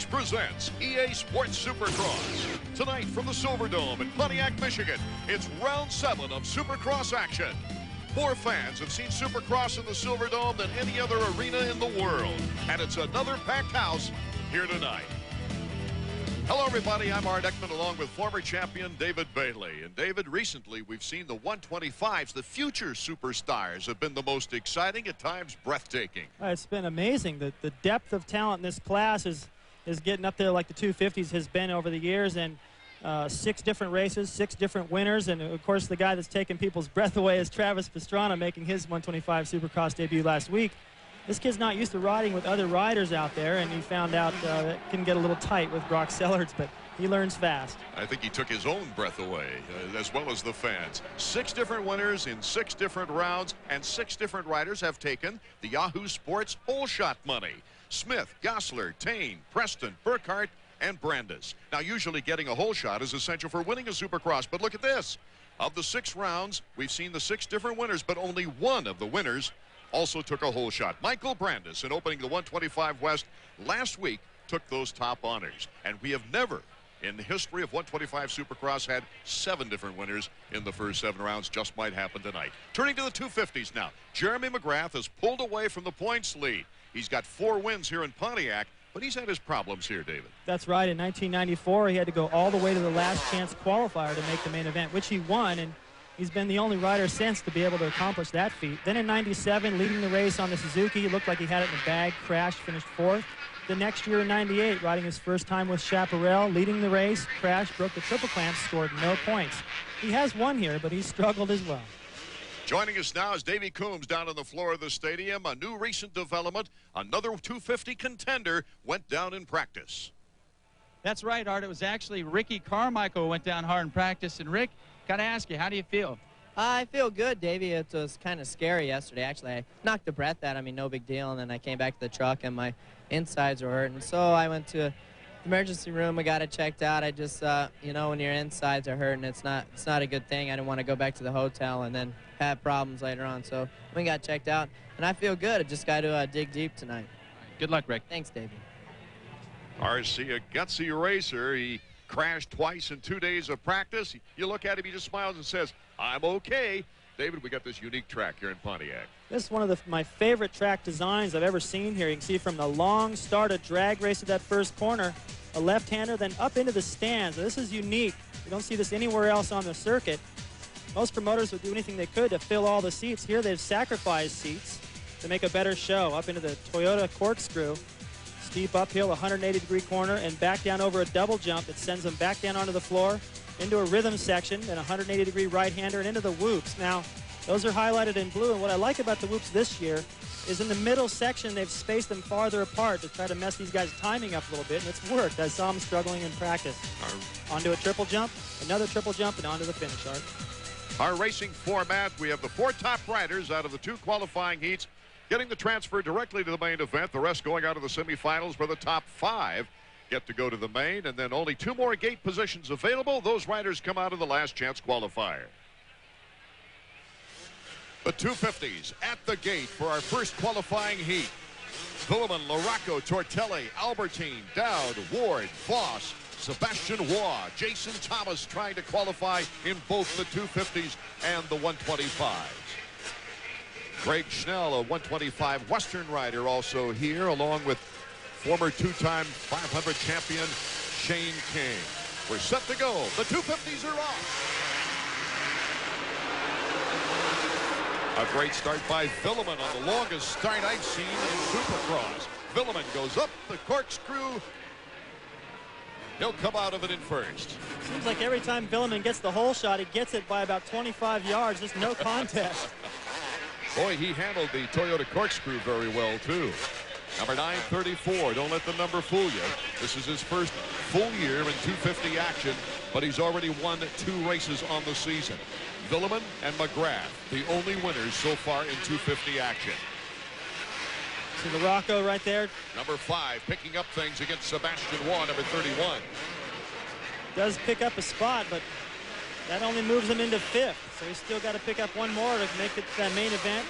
presents EA Sports Supercross. Tonight from the Silverdome in Pontiac, Michigan, it's round 7 of Supercross action. More fans have seen Supercross in the Silverdome than any other arena in the world. And it's another packed house here tonight. Hello, everybody. I'm Art Ekman, along with former champion David Bailey. And David, recently we've seen the 125s, the future superstars, have been the most exciting, at times breathtaking. It's been amazing. The depth of talent in this class is getting up there like the 250s has been over the years. And 6 different races, 6 different winners. And, of course, the guy that's taking people's breath away is Travis Pastrana, making his 125 Supercross debut last week. This kid's not used to riding with other riders out there, and he found out that it can get a little tight with Brock Sellards, but he learns fast. I think he took his own breath away, as well as the fans. 6 different winners in 6 different rounds, and 6 different riders have taken the Yahoo Sports whole shot money. Smith, Gossler, Tane, Preston, Burkhart, and Brandis. Now, usually getting a whole shot is essential for winning a Supercross, but look at this. Of the 6 rounds, we've seen the 6 different winners, but only one of the winners also took a whole shot. Michael Brandis, in opening the 125 West last week, took those top honors. And we have never, in the history of 125 Supercross, had 7 different winners in the first 7 rounds. Just might happen tonight. Turning to the 250s now. Jeremy McGrath has pulled away from the points lead. He's got 4 wins here in Pontiac, but he's had his problems here, David. That's right. In 1994, he had to go all the way to the last chance qualifier to make the main event, which he won. And he's been the only rider since to be able to accomplish that feat. Then in 97, leading the race on the Suzuki, it looked like he had it in the bag, crashed, finished 4th. The next year in 98, riding his first time with Chaparral, leading the race, crashed, broke the triple clamp, scored no points. He has won here, but he's struggled as well. Joining us now is Davey Coombs down on the floor of the stadium. A new recent development, another 250 contender went down in practice. That's right, Art. It was actually Ricky Carmichael who went down hard in practice. And Rick, got to ask you, how do you feel? I feel good, Davey. It was kind of scary yesterday. Actually, I knocked the breath out of me, no big deal. And then I came back to the truck, and my insides were hurting. So I went to the emergency room. I got it checked out. I just, you know, when your insides are hurting, it's not a good thing. I didn't want to go back to the hotel and then have problems later on. So we got checked out, and I feel good. I just got to dig deep tonight. Good luck, Rick. Thanks, Davey. RC, a gutsy racer. He crashed twice in 2 days of practice. You look at him, he just smiles and says, I'm okay. David, we got this unique track here in Pontiac. This is one of my favorite track designs I've ever seen here. You can see from the long start, a drag race at that first corner, a left-hander, then up into the stands. This is unique. You don't see this anywhere else on the circuit. Most promoters would do anything they could to fill all the seats. Here they've sacrificed seats to make a better show. Up into the Toyota corkscrew. Steep uphill, 180-degree corner, and back down over a double jump that sends them back down onto the floor, into a rhythm section, then a 180-degree right-hander, and into the whoops. Now, those are highlighted in blue, and what I like about the whoops this year is in the middle section, they've spaced them farther apart to try to mess these guys' timing up a little bit, and it's worked. I saw them struggling in practice. Onto a triple jump, another triple jump, and onto the finish, Art. Our racing format, we have the 4 top riders out of the 2 qualifying heats getting the transfer directly to the main event. The rest going out of the semifinals, where the top 5 get to go to the main, and then only 2 more gate positions available. Those riders come out of the last chance qualifier. The 250s at the gate for our first qualifying heat. Villeman, Larocco, Tortelli, Albertine, Dowd, Ward, Voss, Sebastian Waugh, Jason Thomas trying to qualify in both the 250s and the 125s. Greg Schnell, a 125 Western rider, also here, along with former 2-time 500 champion Shane King. We're set to go. The 250s are off. A great start by Villeman on the longest start I've seen in Supercross. Villeman goes up the corkscrew. He'll come out of it in first. Seems like every time Villeman gets the whole shot, he gets it by about 25 yards. Just no contest. Boy, he handled the Toyota corkscrew very well, too. Number 934, don't let the number fool you. This is his first full year in 250 action, but he's already won 2 races on the season. Villeman and McGrath, the only winners so far in 250 action. See Larocco right there. Number 5 picking up things against Sebastian Waugh, number 31. Does pick up a spot, but that only moves him into 5th. So he's still got to pick up 1 more to make it to that main event.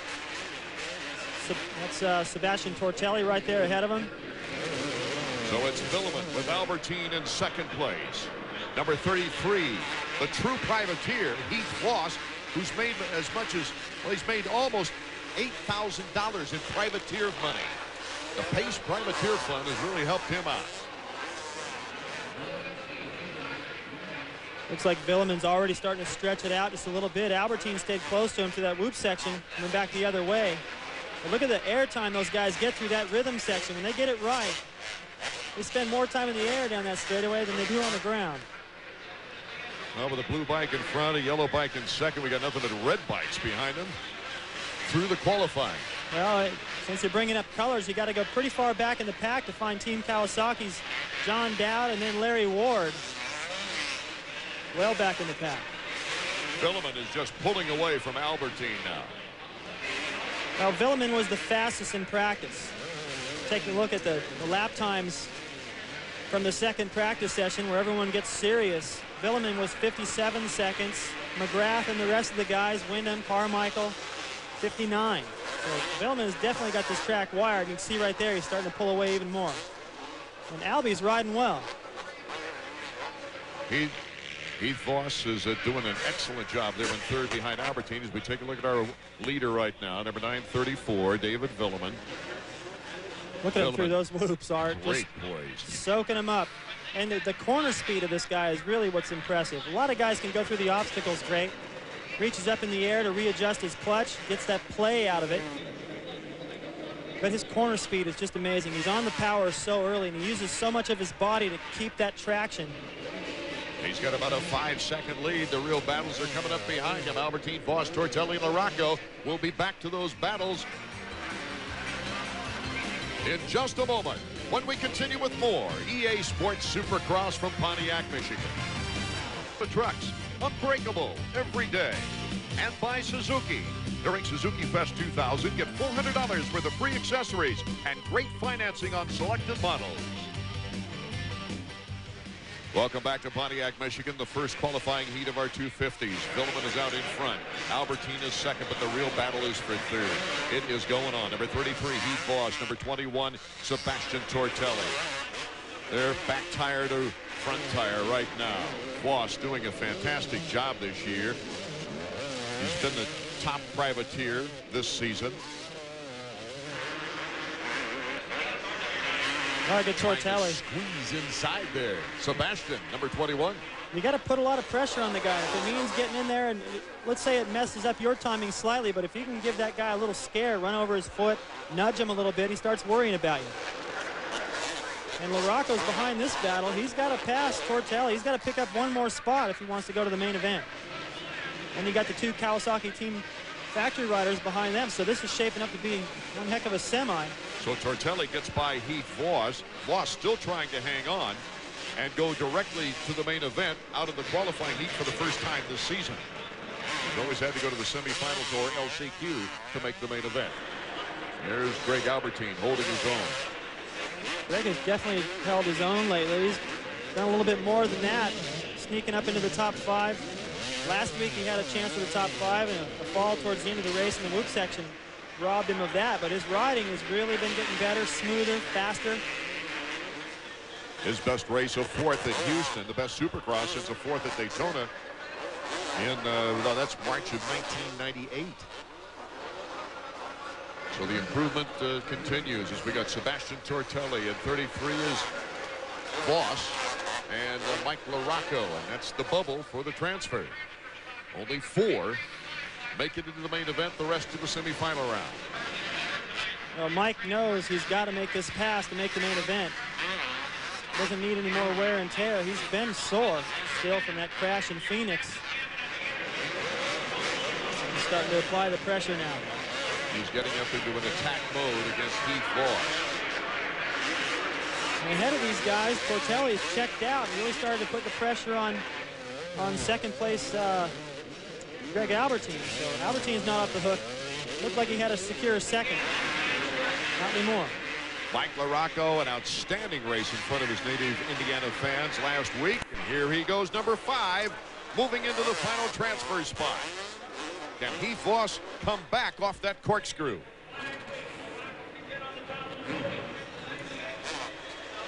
That's Sebastian Tortelli right there ahead of him. So it's Villeman with Albertine in second place. Number 33, the true privateer, Heath Voss, who's made as much as, well, he's made almost $8,000 in privateer money. The Pace Privateer Fund has really helped him out. Looks like Villeman's already starting to stretch it out just a little bit. Albertine stayed close to him to that whoop section and went back the other way. But look at the air time those guys get through that rhythm section. When they get it right, they spend more time in the air down that straightaway than they do on the ground. Well, with a blue bike in front, a yellow bike in second, we got nothing but red bikes behind them through the qualifying. Well, since you're bringing up colors, you got to go pretty far back in the pack to find Team Kawasaki's John Dowd and then Larry Ward. Well back in the pack. Villeman is just pulling away from Albertine now. Well, Villeman was the fastest in practice. Take a look at the lap times from the second practice session where everyone gets serious. Villeman was 57 seconds. McGrath and the rest of the guys, Wyndham, Carmichael, 59. So Villeman has definitely got this track wired. You can see right there he's starting to pull away even more. And Albie's riding well. Heath Voss is doing an excellent job there in third behind Albertine as we take a look at our leader right now, number 934, David Villeman. Look at him through those whoops, Art. Great poise. Soaking him up. And the corner speed of this guy is really what's impressive. A lot of guys can go through the obstacles great. Reaches up in the air to readjust his clutch, gets that play out of it. But his corner speed is just amazing. He's on the power so early, and he uses so much of his body to keep that traction. He's got about a 5-second lead. The real battles are coming up behind him. Albertine, Voss, Tortelli, and LaRocco will be back to those battles in just a moment when we continue with more EA Sports Supercross from Pontiac, Michigan. The trucks, unbreakable every day. And by Suzuki. During Suzuki Fest 2000, get $400 worth of free accessories and great financing on selected models. Welcome back to Pontiac, Michigan, the first qualifying heat of our 250s. Villeman is out in front. Albertine is second, but the real battle is for third. It is going on. Number 33, Heath Voss. Number 21, Sebastian Tortelli. They're back tire to front tire right now. Voss doing a fantastic job this year. He's been the top privateer this season. Good Tortelli. Squeeze inside there. Sebastian, number 21. You got to put a lot of pressure on the guy. If it means getting in there, and let's say it messes up your timing slightly, but if you can give that guy a little scare, run over his foot, nudge him a little bit, he starts worrying about you. And LaRocco's behind this battle. He's got to pass Tortelli. He's got to pick up one more spot if he wants to go to the main event. And you got the two Kawasaki team factory riders behind them, so this is shaping up to be one heck of a semi. So Tortelli gets by Heath Voss. Voss still trying to hang on and go directly to the main event out of the qualifying heat for the first time this season. He's always had to go to the semifinals or LCQ to make the main event. There's Greg Albertine holding his own. Greg has definitely held his own lately. He's done a little bit more than that, sneaking up into the top 5. Last week he had a chance at the top 5, and a fall towards the end of the race in the whoop section robbed him of that, but his riding has really been getting better, smoother, faster. His best race, a 4th at Houston, the best Supercross since a 4th at Daytona in, that's March of 1998. So the improvement continues as we got Sebastian Tortelli, and 33 is Voss and Mike LaRocco, and that's the bubble for the transfer. Only 4 make it into the main event, the rest to the semifinal round. Well, Mike knows he's got to make this pass to make the main event. Doesn't need any more wear and tear. He's been sore still from that crash in Phoenix. He's starting to apply the pressure now. He's getting up into an attack mode against Heath Voss. And ahead of these guys, Tortelli's checked out and really started to put the pressure on second place Greg Albertine. So Albertine's not off the hook. Looked like he had a secure second. Not anymore. Mike LaRocco, an outstanding race in front of his native Indiana fans last week. And here he goes, number 5, moving into the final transfer spot. Can Heath Voss come back off that corkscrew?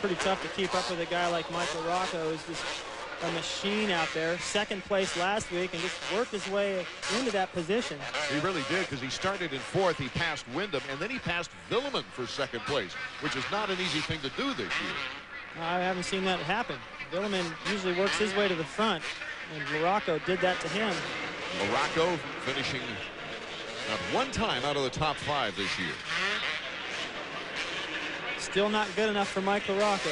pretty tough to keep up with a guy like Michael Rocco, who's just a machine out there. Second place last week and just worked his way into that position. He really did, because he started in 4th. He passed Wyndham, and then he passed Villeman for 2nd place, which is not an easy thing to do this year. I haven't seen that happen. Villeman usually works his way to the front, and Larocco did that to him. Larocco finishing not one time out of the top 5 this year. Still not good enough for Mike Larocco.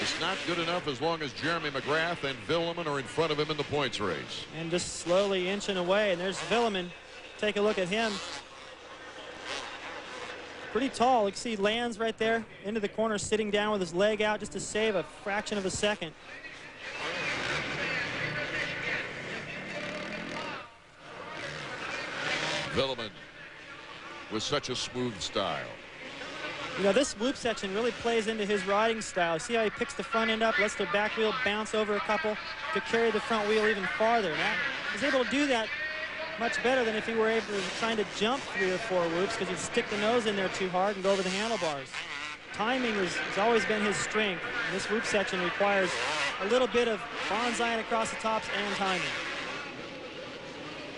It's not good enough as long as Jeremy McGrath and Villeman are in front of him in the points race. And just slowly inching away. And there's Villeman. Take a look at him. Pretty tall. You can see he lands right there into the corner, sitting down with his leg out just to save a fraction of a second. Villeman with such a smooth style. You know, this loop section really plays into his riding style. See how he picks the front end up, lets the back wheel bounce over a couple to carry the front wheel even farther. Now, he's able to do that much better than if he were able to trying to jump 3 or 4 loops, because he'd stick the nose in there too hard and go over the handlebars. Timing has always been his strength. And this loop section requires a little bit of bonsaiing across the tops and timing.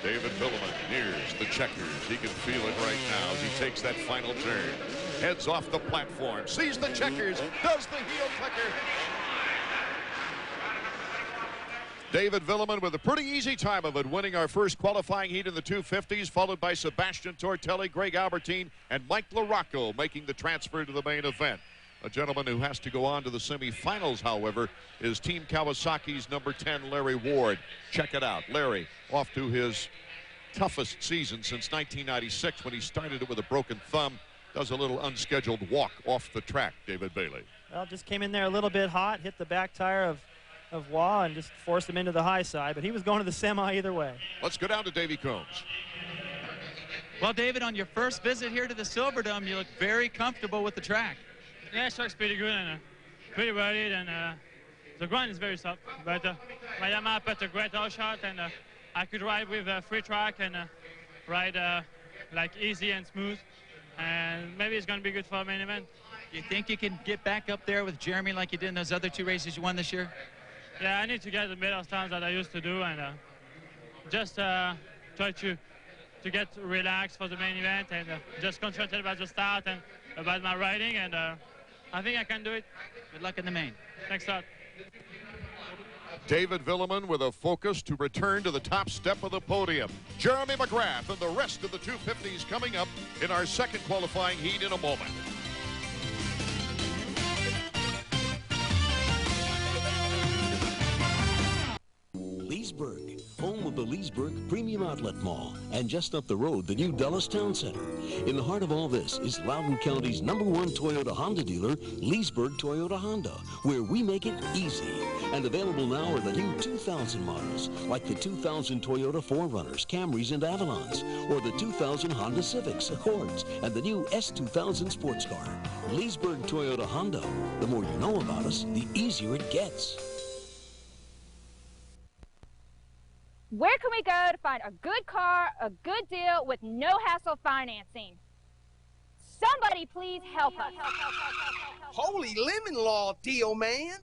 David Villeman nears the checkers. He can feel it right now as he takes that final turn. Heads off the platform, sees the checkers, does the heel clicker. David Villeman with a pretty easy time of it, winning our first qualifying heat in the 250s, followed by Sebastian Tortelli, Greg Albertine, and Mike Larocco making the transfer to the main event. A gentleman who has to go on to the semifinals, however, is Team Kawasaki's number 10, Larry Ward. Check it out. Larry off to his toughest season since 1996, when he started it with a broken thumb. Does a little unscheduled walk off the track, David Bailey. Well, just came in there a little bit hot, hit the back tire of Waugh and just forced him into the high side, but he was going to the semi either way. Let's go down to Davey Combs. Well, David, on your first visit here to the Silverdome, you look very comfortable with the track. Yeah, track's pretty good and pretty worried, and the ground is very soft. But my Yamaha put a great all shot, and I could ride with a free track and ride like easy and smooth. And maybe it's going to be good for a main event. Do you think you can get back up there with Jeremy like you did in those other 2 races you won this year? Yeah, I need to get the better times that I used to do, and just try to get relaxed for the main event, and just concentrate about the start and about my riding, and I think I can do it. Good luck in the main. Thanks a lot. David Villeman with a focus to return to the top step of the podium. Jeremy McGrath and the rest of the 250s coming up in our second qualifying heat in a moment. Leesburg, home of the Leesburg Premium Outlet Mall, and just up the road, the new Dulles Town Center. In the heart of all this is Loudoun County's #1 Toyota Honda dealer, Leesburg Toyota Honda, where we make it easy. And available now are the new 2000 models, like the 2000 Toyota 4Runners, Camrys, and Avalons, or the 2000 Honda Civics, Accords, and the new S2000 sports car. Leesburg Toyota Honda. The more you know about us, the easier it gets. Where can we go to find a good car, a good deal with no hassle financing? Somebody please help us. Holy lemon law, Deal Man.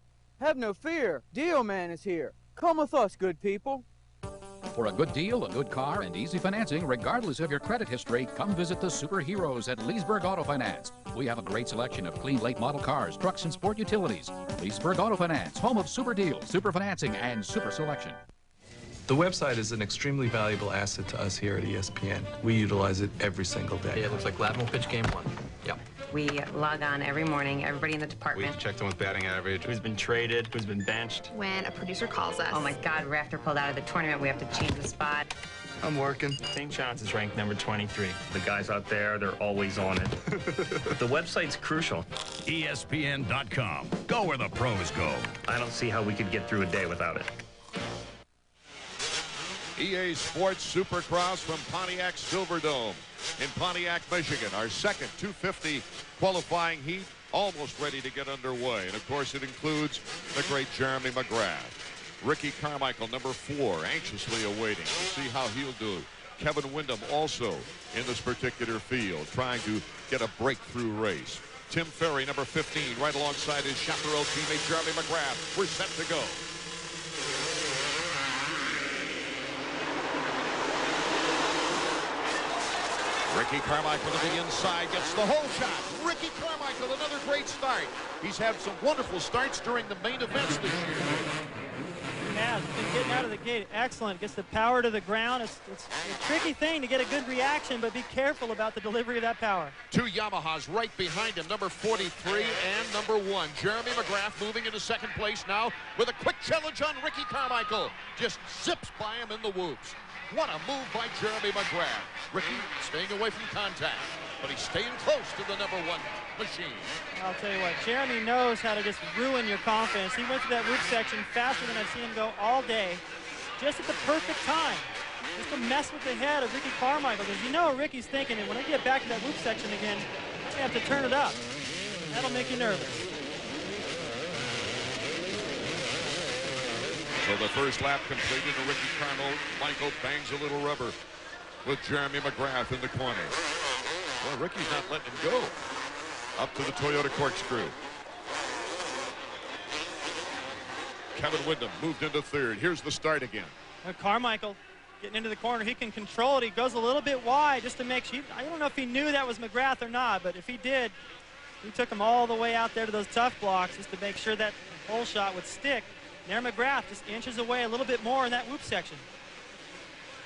Have no fear. Deal Man is here. Come with us, good people. For a good deal, a good car, and easy financing, regardless of your credit history, come visit the superheroes at Leesburg Auto Finance. We have a great selection of clean late model cars, trucks, and sport utilities. Leesburg Auto Finance, home of super deals, super financing, and super selection. The website is an extremely valuable asset to us here at ESPN. We utilize it every single day. Yeah, it looks like Lattimore pitch game 1. Yep. We log on every morning, everybody in the department. We've checked in with batting average, who's been traded, who's been benched. When a producer calls us. Oh my God, Rafter pulled out of the tournament. We have to change the spot. I'm working. St. John's is ranked number 23. The guys out there, they're always on it. The website's crucial. ESPN.com. Go where the pros go. I don't see how we could get through a day without it. EA Sports Supercross from Pontiac Silverdome in Pontiac, Michigan. Our second 250 qualifying heat, almost ready to get underway. And of course, it includes the great Jeremy McGrath. Ricky Carmichael, number 4, anxiously awaiting to see how he'll do. Kevin Wyndham also in this particular field, trying to get a breakthrough race. Tim Ferry, number 15, right alongside his chaparral teammate Jeremy McGrath. We're set to go. Ricky Carmichael to the inside, gets the whole shot. Ricky Carmichael, another great start. He's had some wonderful starts during the main events this year. He has been getting out of the gate. Excellent. Gets the power to the ground. It's a tricky thing to get a good reaction, but be careful about the delivery of that power. Two Yamahas right behind him, number 43 and number 1. Jeremy McGrath moving into second place now with a quick challenge on Ricky Carmichael. Just zips by him in the whoops. What a move by Jeremy McGrath. Ricky staying away from contact, but he's staying close to the number 1 machine. I'll tell you what, Jeremy knows how to just ruin your confidence. He went to that whoop section faster than I've seen him go all day, just at the perfect time, just to mess with the head of Ricky Carmichael, because you know Ricky's thinking, and when I get back to that whoop section again, I have to turn it up. That'll make you nervous. So the first lap completed, and Ricky Carmichael bangs a little rubber with Jeremy McGrath in the corner. Well, Ricky's not letting him go. Up to the Toyota corkscrew. Kevin Windham moved into third. Here's the start again. Carmichael getting into the corner. He can control it. He goes a little bit wide just to make sure. I don't know if he knew that was McGrath or not, but if he did, he took him all the way out there to those tough blocks just to make sure that hole shot would stick. There McGrath just inches away a little bit more in that whoop section.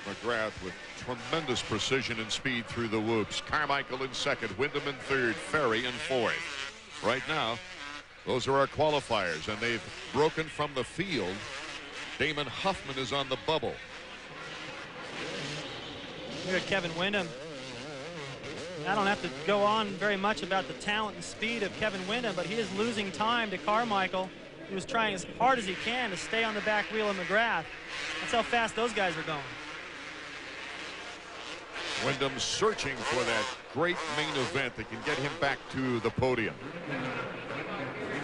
McGrath with tremendous precision and speed through the whoops. Carmichael in second, Windham in third, Ferry in fourth. Right now, those are our qualifiers, and they've broken from the field. Damon Huffman is on the bubble. Here at Kevin Windham. I don't have to go on very much about the talent and speed of Kevin Windham, but he is losing time to Carmichael. He was trying as hard as he can to stay on the back wheel of McGrath. That's how fast those guys are going. Windham searching for that great main event that can get him back to the podium.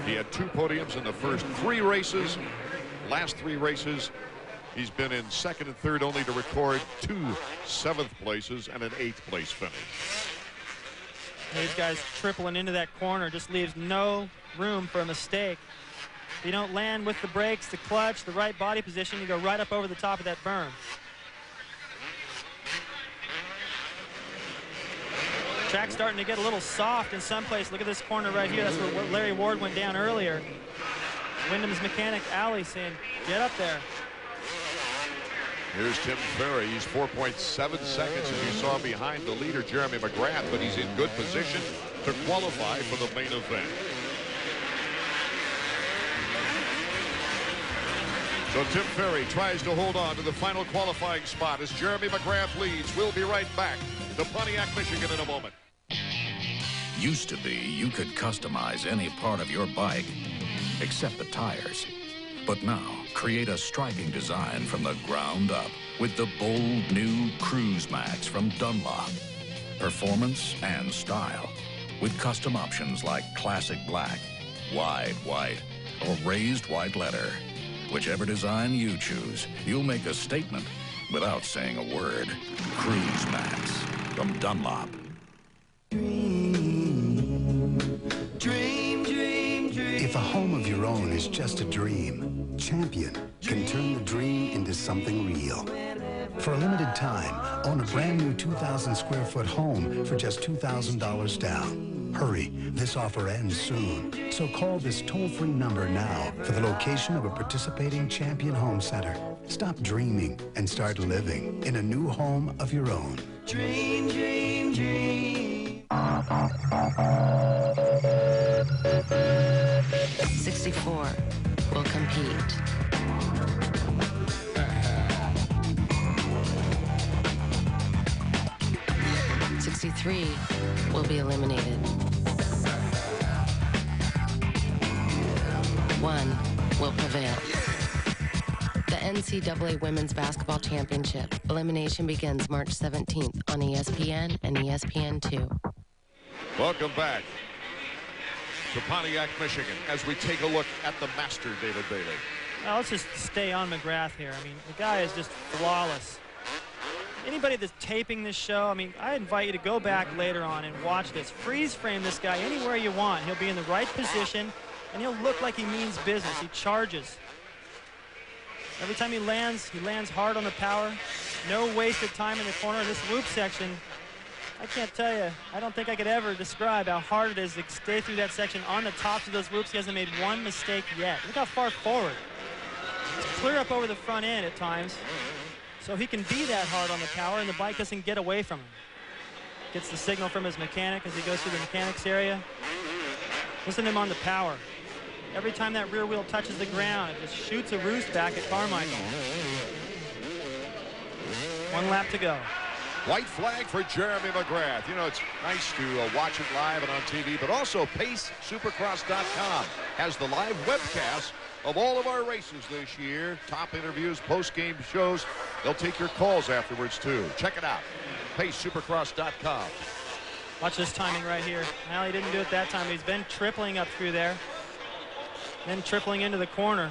He had 2 podiums in the first 3 races. Last 3 races, he's been in second and third, only to record 2 7th places and an 8th place finish. These guys tripling into that corner just leaves no room for a mistake. If you don't land with the brakes, the clutch, the right body position, you go right up over the top of that berm. Track's starting to get a little soft in some place. Look at this corner right here. That's where Larry Ward went down earlier. Windham's mechanic, Alley, saying, get up there. Here's Tim Ferry. He's 4.7 seconds, as you saw, behind the leader, Jeremy McGrath, but he's in good position to qualify for the main event. So Tim Ferry tries to hold on to the final qualifying spot as Jeremy McGrath leads. We'll be right back to Pontiac, Michigan in a moment. Used to be, you could customize any part of your bike except the tires. But now, create a striking design from the ground up with the bold new Cruise Max from Dunlop. Performance and style with custom options like classic black, wide white, or raised white leather. Whichever design you choose, you'll make a statement without saying a word. Cruise Max from Dunlop. If a home of your own is just a dream, Champion can turn the dream into something real. For a limited time, own a brand new 2,000 square foot home for just $2,000 down. Hurry, this offer ends soon. So call this toll-free number now for the location of a participating Champion Home Center. Stop dreaming and start living in a new home of your own. Dream, dream, dream. 64 will compete. '63 will be eliminated. 1 will prevail. The NCAA Women's Basketball Championship elimination begins March 17th on ESPN and ESPN2. Welcome back to Pontiac, Michigan, as we take a look at the master, David Bailey. Well, let's just stay on McGrath here. I mean, the guy is just flawless. Anybody that's taping this show, I mean, I invite you to go back later on and watch this. Freeze frame this guy anywhere you want. He'll be in the right position, and he'll look like he means business. He charges. Every time he lands hard on the power. No wasted time in the corner. This loop section, I can't tell you, I don't think I could ever describe how hard it is to stay through that section on the tops of those loops. He hasn't made one mistake yet. Look how far forward. It's clear up over the front end at times. So he can be that hard on the power, and the bike doesn't get away from him. Gets the signal from his mechanic as he goes through the mechanics area. Listen to him on the power. Every time that rear wheel touches the ground, it just shoots a roost back at Carmichael. 1 lap to go. White flag for Jeremy McGrath. You know, it's nice to watch it live and on TV, but also PaceSupercross.com has the live webcast of all of our races this year. Top interviews, post-game shows. They'll take your calls afterwards, too. Check it out. PaceSupercross.com. Watch this timing right here. Well, he didn't do it that time. He's been tripling up through there. Then tripling into the corner.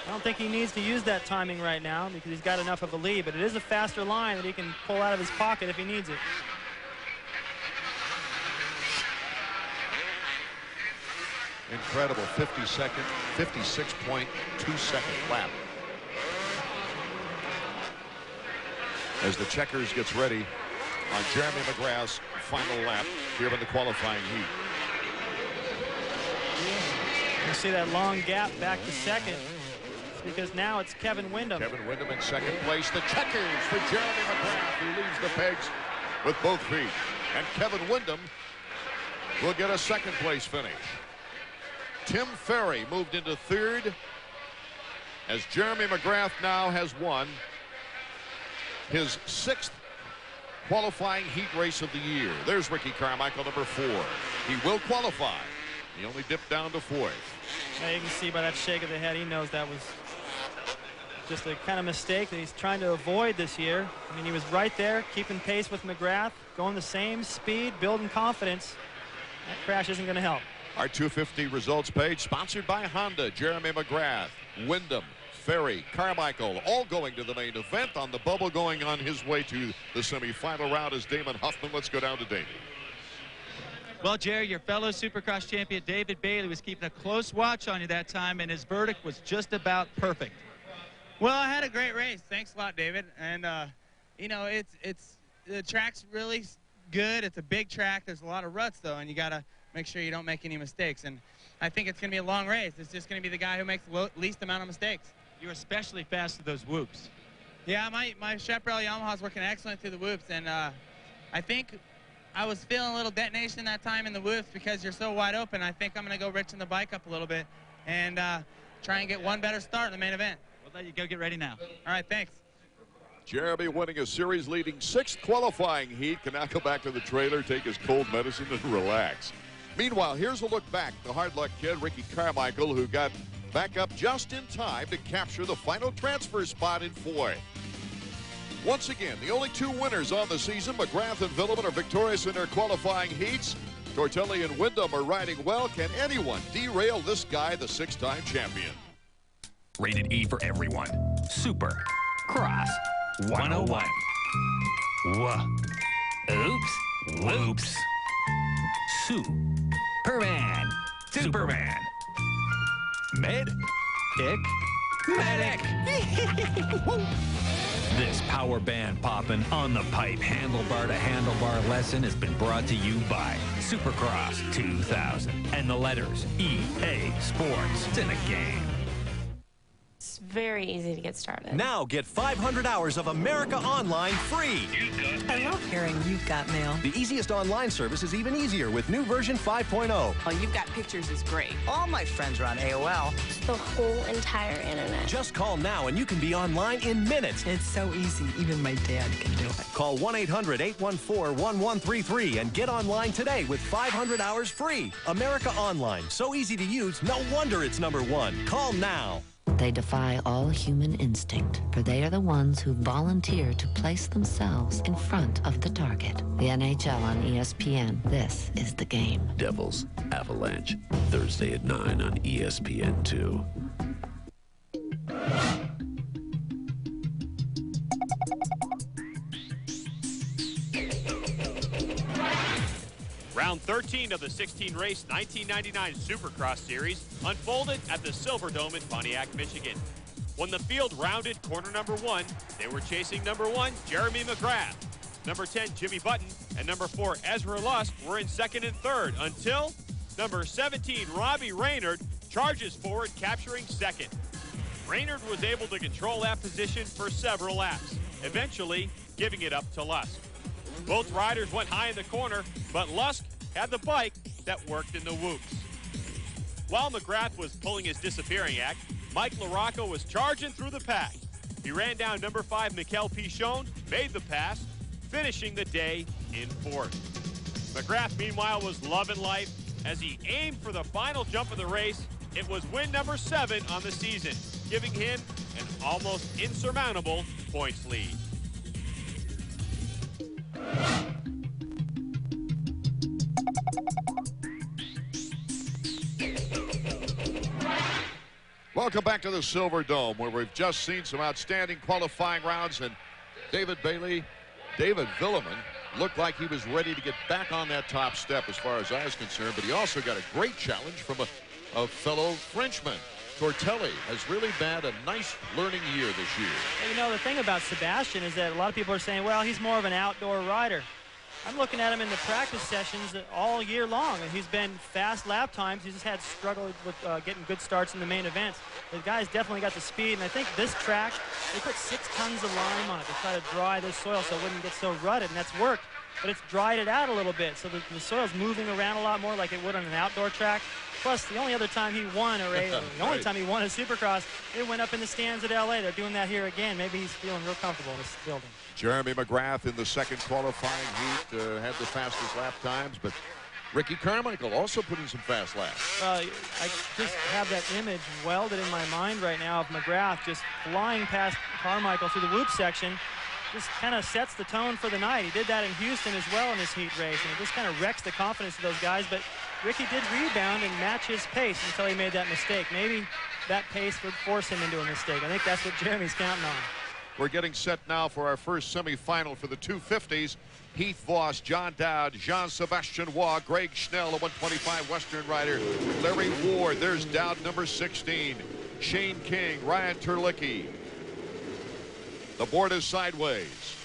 I don't think he needs to use that timing right now because he's got enough of a lead, but it is a faster line that he can pull out of his pocket if he needs it. Incredible 56.2 second lap. As the checkers gets ready on Jeremy McGrath's final lap here in the qualifying heat. You see that long gap back to second. It's because now it's Kevin Windham. Kevin Windham in second place. The checkers for Jeremy McGrath, who leaves the pegs with both feet. And Kevin Windham will get a second place finish. Tim Ferry moved into third as Jeremy McGrath now has won his 6th qualifying heat race of the year. There's Ricky Carmichael, number 4. He will qualify. He only dipped down to 4th. Now you can see by that shake of the head, he knows that was just a kind of mistake that he's trying to avoid this year. I mean, he was right there, keeping pace with McGrath, going the same speed, building confidence. That crash isn't going to help. Our 250 results page sponsored by Honda. Jeremy McGrath, Windham, Ferry, Carmichael, all going to the main event. On the bubble going on his way to the semifinal round is Damon Huffman. Let's go down to Damon. Well, Jerry, your fellow Supercross champion David Bailey was keeping a close watch on you that time, and his verdict was just about perfect. Well, I had a great race. Thanks a lot, David. And you know, the track's really good. It's a big track. There's a lot of ruts though, and you gotta make sure you don't make any mistakes. And I think it's gonna be a long race. It's just gonna be the guy who makes the least amount of mistakes. You're especially fast with those whoops. Yeah, my Chaparral Yamaha's working excellent through the whoops, and I think I was feeling a little detonation that time in the whoops because you're so wide open. I think I'm going to go richen the bike up a little bit and try and get one better start in the main event. We'll let you go get ready now. All right, thanks. Jeremy winning a series-leading 6th qualifying heat can now go back to the trailer, take his cold medicine, and relax. Meanwhile, here's a look back. The hard luck kid, Ricky Carmichael, who got back up just in time to capture the final transfer spot in Foy. Once again, the only 2 winners on the season, McGrath and Villeman, are victorious in their qualifying heats. Tortelli and Windham are riding well. Can anyone derail this guy, the 6-time champion? Rated E for everyone. Super Cross 101. Oops. Whoops. Superman. Medic. This power band poppin' on the pipe handlebar to handlebar lesson has been brought to you by Supercross 2000 and the letters EA Sports. It's in a game. It's very easy to get started. Now get 500 hours of America Online free. I love hearing You've Got Mail. The easiest online service is even easier with new version 5.0. Oh, You've Got Pictures is great. All my friends are on AOL. It's the whole entire internet. Just call now and you can be online in minutes. It's so easy. Even my dad can do it. Call 1-800-814-1133 and get online today with 500 hours free. America Online. So easy to use, no wonder it's #1. Call now. They defy all human instinct, for they are the ones who volunteer to place themselves in front of the target. The NHL on ESPN. This is the game. Devils Avalanche, Thursday at 9 on ESPN2. 13 of the 16-race 1999 Supercross Series unfolded at the Silverdome in Pontiac, Michigan. When the field rounded corner number 1, they were chasing number 1, Jeremy McGrath. Number 10, Jimmy Button, and number 4, Ezra Lusk were in second and third until number 17, Robbie Raynard, charges forward, capturing second. Raynard was able to control that position for several laps, eventually giving it up to Lusk. Both riders went high in the corner, but Lusk had the bike that worked in the whoops. While McGrath was pulling his disappearing act, Mike LaRocco was charging through the pack. He ran down number 5, Mikel Pichon, made the pass, finishing the day in fourth. McGrath, meanwhile, was loving life as he aimed for the final jump of the race. It was win number 7 on the season, giving him an almost insurmountable points lead. Welcome back to the Silverdome, where we've just seen some outstanding qualifying rounds, and David Villeman looked like he was ready to get back on that top step as far as I was concerned, but he also got a great challenge from a fellow Frenchman. Tortelli has really had a nice learning year this year. You know, the thing about Sebastian is that a lot of people are saying, well, he's more of an outdoor rider. I'm looking at him in the practice sessions all year long, and he's been fast lap times. He's just had struggled with getting good starts in the main events. The guy's definitely got the speed, and I think this track, they put 6 tons of lime on it to try to dry the soil so it wouldn't get so rutted, and that's worked. But it's dried it out a little bit, so the soil's moving around a lot more like it would on an outdoor track. Plus, the only other time he won a race, the only time he won a Supercross, it went up in the stands at LA. They're doing that here again. Maybe he's feeling real comfortable in this building. Jeremy McGrath in the second qualifying heat had the fastest lap times, but Ricky Carmichael also put in some fast laps. Well, I just have that image welded in my mind right now of McGrath just flying past Carmichael through the whoop section. Just kind of sets the tone for the night. He did that in Houston as well in this heat race, and it just kind of wrecks the confidence of those guys. But Ricky did rebound and match his pace until he made that mistake. Maybe that pace would force him into a mistake. I think that's what Jeremy's counting on. We're getting set now for our first semifinal for the 250s. Heath Voss, John Dowd, Jean-Sebastian Waugh, Greg Schnell, a 125 Western rider, Larry Ward, there's Dowd number 16, Shane King, Ryan Terlicki. The board is sideways.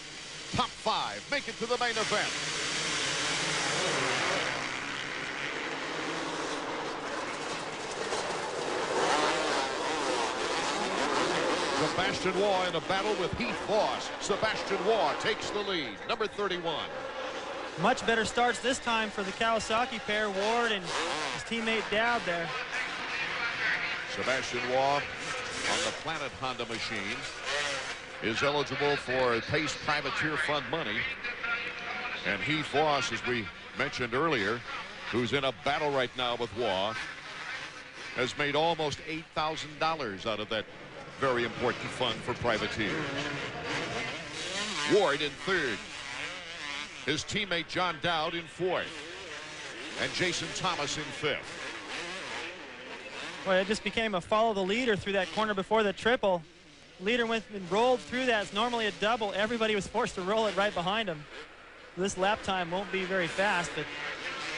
Top 5 make it to the main event. Sebastian Waugh in a battle with Heath Voss. Sebastian Waugh takes the lead, number 31. Much better starts this time for the Kawasaki pair, Ward and his teammate Dowd there. Sebastian Waugh on the Planet Honda machine is eligible for Pace Privateer Fund money. And Heath Voss, as we mentioned earlier, who's in a battle right now with Waugh, has made almost $8,000 out of that very important fund for privateers. Ward in third. His teammate John Dowd in fourth. And Jason Thomas in fifth. Well, it just became a follow the leader through that corner before the triple. Leader went and rolled through that. It's normally a double. Everybody was forced to roll it right behind him. This lap time won't be very fast, but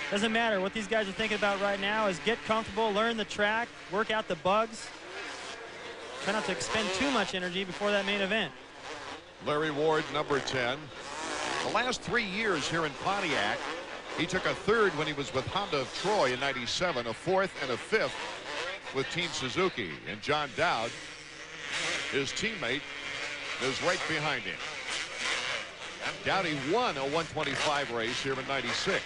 doesn't matter. What these guys are thinking about right now is get comfortable, learn the track, work out the bugs. Try not to expend too much energy before that main event. Larry Ward, number 10. The last 3 years here in Pontiac, he took a third when he was with Honda of Troy in '97, a fourth and a fifth with Team Suzuki. And John Dowd, his teammate, is right behind him. Dowdy won a 125 race here in '96.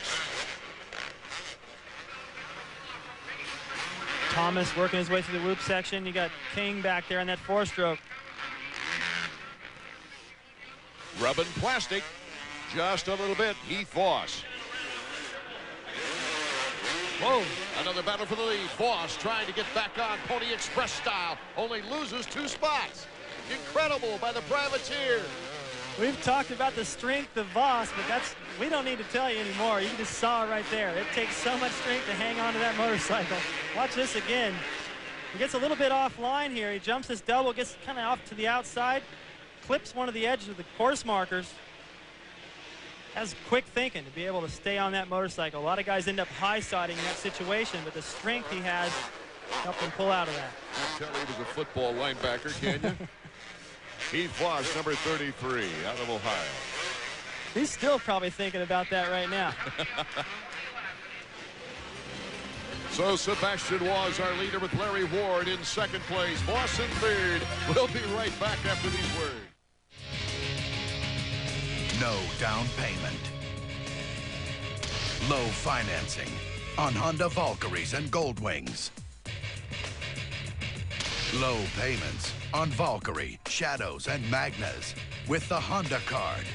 Thomas working his way through the whoop section. You got King back there on that 4-stroke. Rubbing plastic just a little bit. Heath Voss. Whoa, another battle for the lead. Voss trying to get back on Pony Express style. Only loses 2 spots. Incredible by the privateer. We've talked about the strength of Voss, but we don't need to tell you anymore. You just saw it right there. It takes so much strength to hang on to that motorcycle. Watch this again. He gets a little bit offline here. He jumps this double, gets kind of off to the outside, clips one of the edges of the course markers. Has quick thinking to be able to stay on that motorcycle. A lot of guys end up high-siding in that situation, but the strength he has helped him pull out of that. You tell he was a football linebacker, can you? Keith Voss, number 33, out of Ohio. He's still probably thinking about that right now. So Sebastian Waugh our leader with Larry Ward in second place. Voss in third. We'll be right back after these words. No down payment. Low financing on Honda Valkyries and Goldwings. Low payments on Valkyrie, Shadows, and Magnas with the Honda card.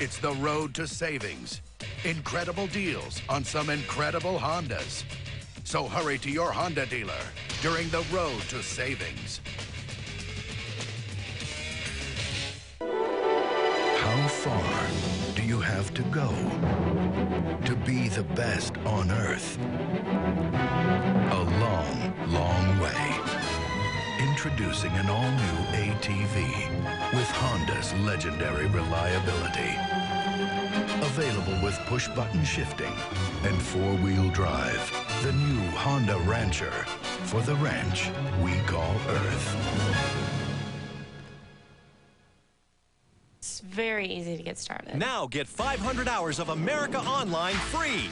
It's the road to savings. Incredible deals on some incredible Hondas. So hurry to your Honda dealer during the road to savings. How far do you have to go to be the best on Earth? A long, long way. Introducing an all-new ATV with Honda's legendary reliability. Available with push-button shifting and four-wheel drive. The new Honda Rancher for the ranch we call Earth. It's very easy to get started. Now get 500 hours of America Online free.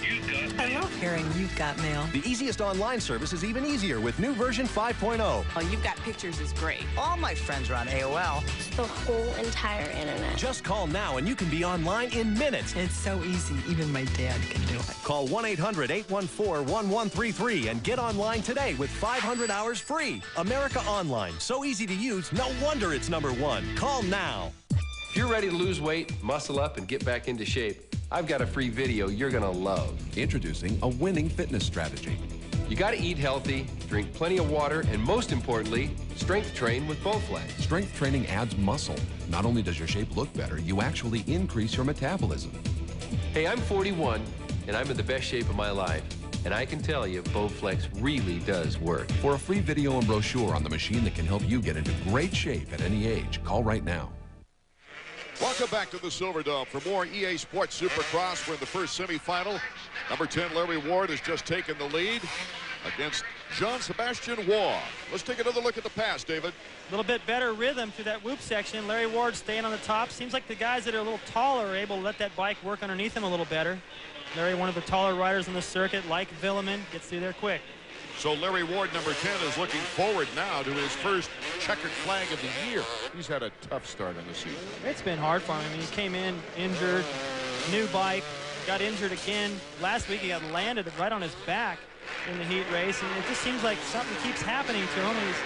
I love hearing You've Got Mail. The easiest online service is even easier with new version 5.0. Oh, You've Got Pictures is great. All my friends are on AOL. It's the whole entire internet. Just call now and you can be online in minutes. It's so easy, even my dad can do it. Call 1-800-814-1133 and get online today with 500 hours free. America Online, so easy to use, no wonder it's #1. Call now. If you're ready to lose weight, muscle up, and get back into shape, I've got a free video you're gonna love. Introducing a winning fitness strategy. You gotta eat healthy, drink plenty of water, and most importantly, strength train with Bowflex. Strength training adds muscle. Not only does your shape look better, you actually increase your metabolism. Hey, I'm 41, and I'm in the best shape of my life. And I can tell you, Bowflex really does work. For a free video and brochure on the machine that can help you get into great shape at any age, call right now. Welcome back to the Silverdome for more EA Sports Supercross. We're in the first semifinal. Number 10, Larry Ward, has just taken the lead against Jean-Sebastian Waugh. Let's take another look at the pass, David. A little bit better rhythm through that whoop section. Larry Ward staying on the top. Seems like the guys that are a little taller are able to let that bike work underneath him a little better. Larry, one of the taller riders on the circuit, like Villeman, gets through there quick. So Larry Ward, number 10, is looking forward now to his first checkered flag of the year. He's had a tough start on the season. It's been hard for him. I mean, he came in injured, new bike, got injured again. Last week he got landed right on his back in the heat race, and it just seems like something keeps happening to him. And he's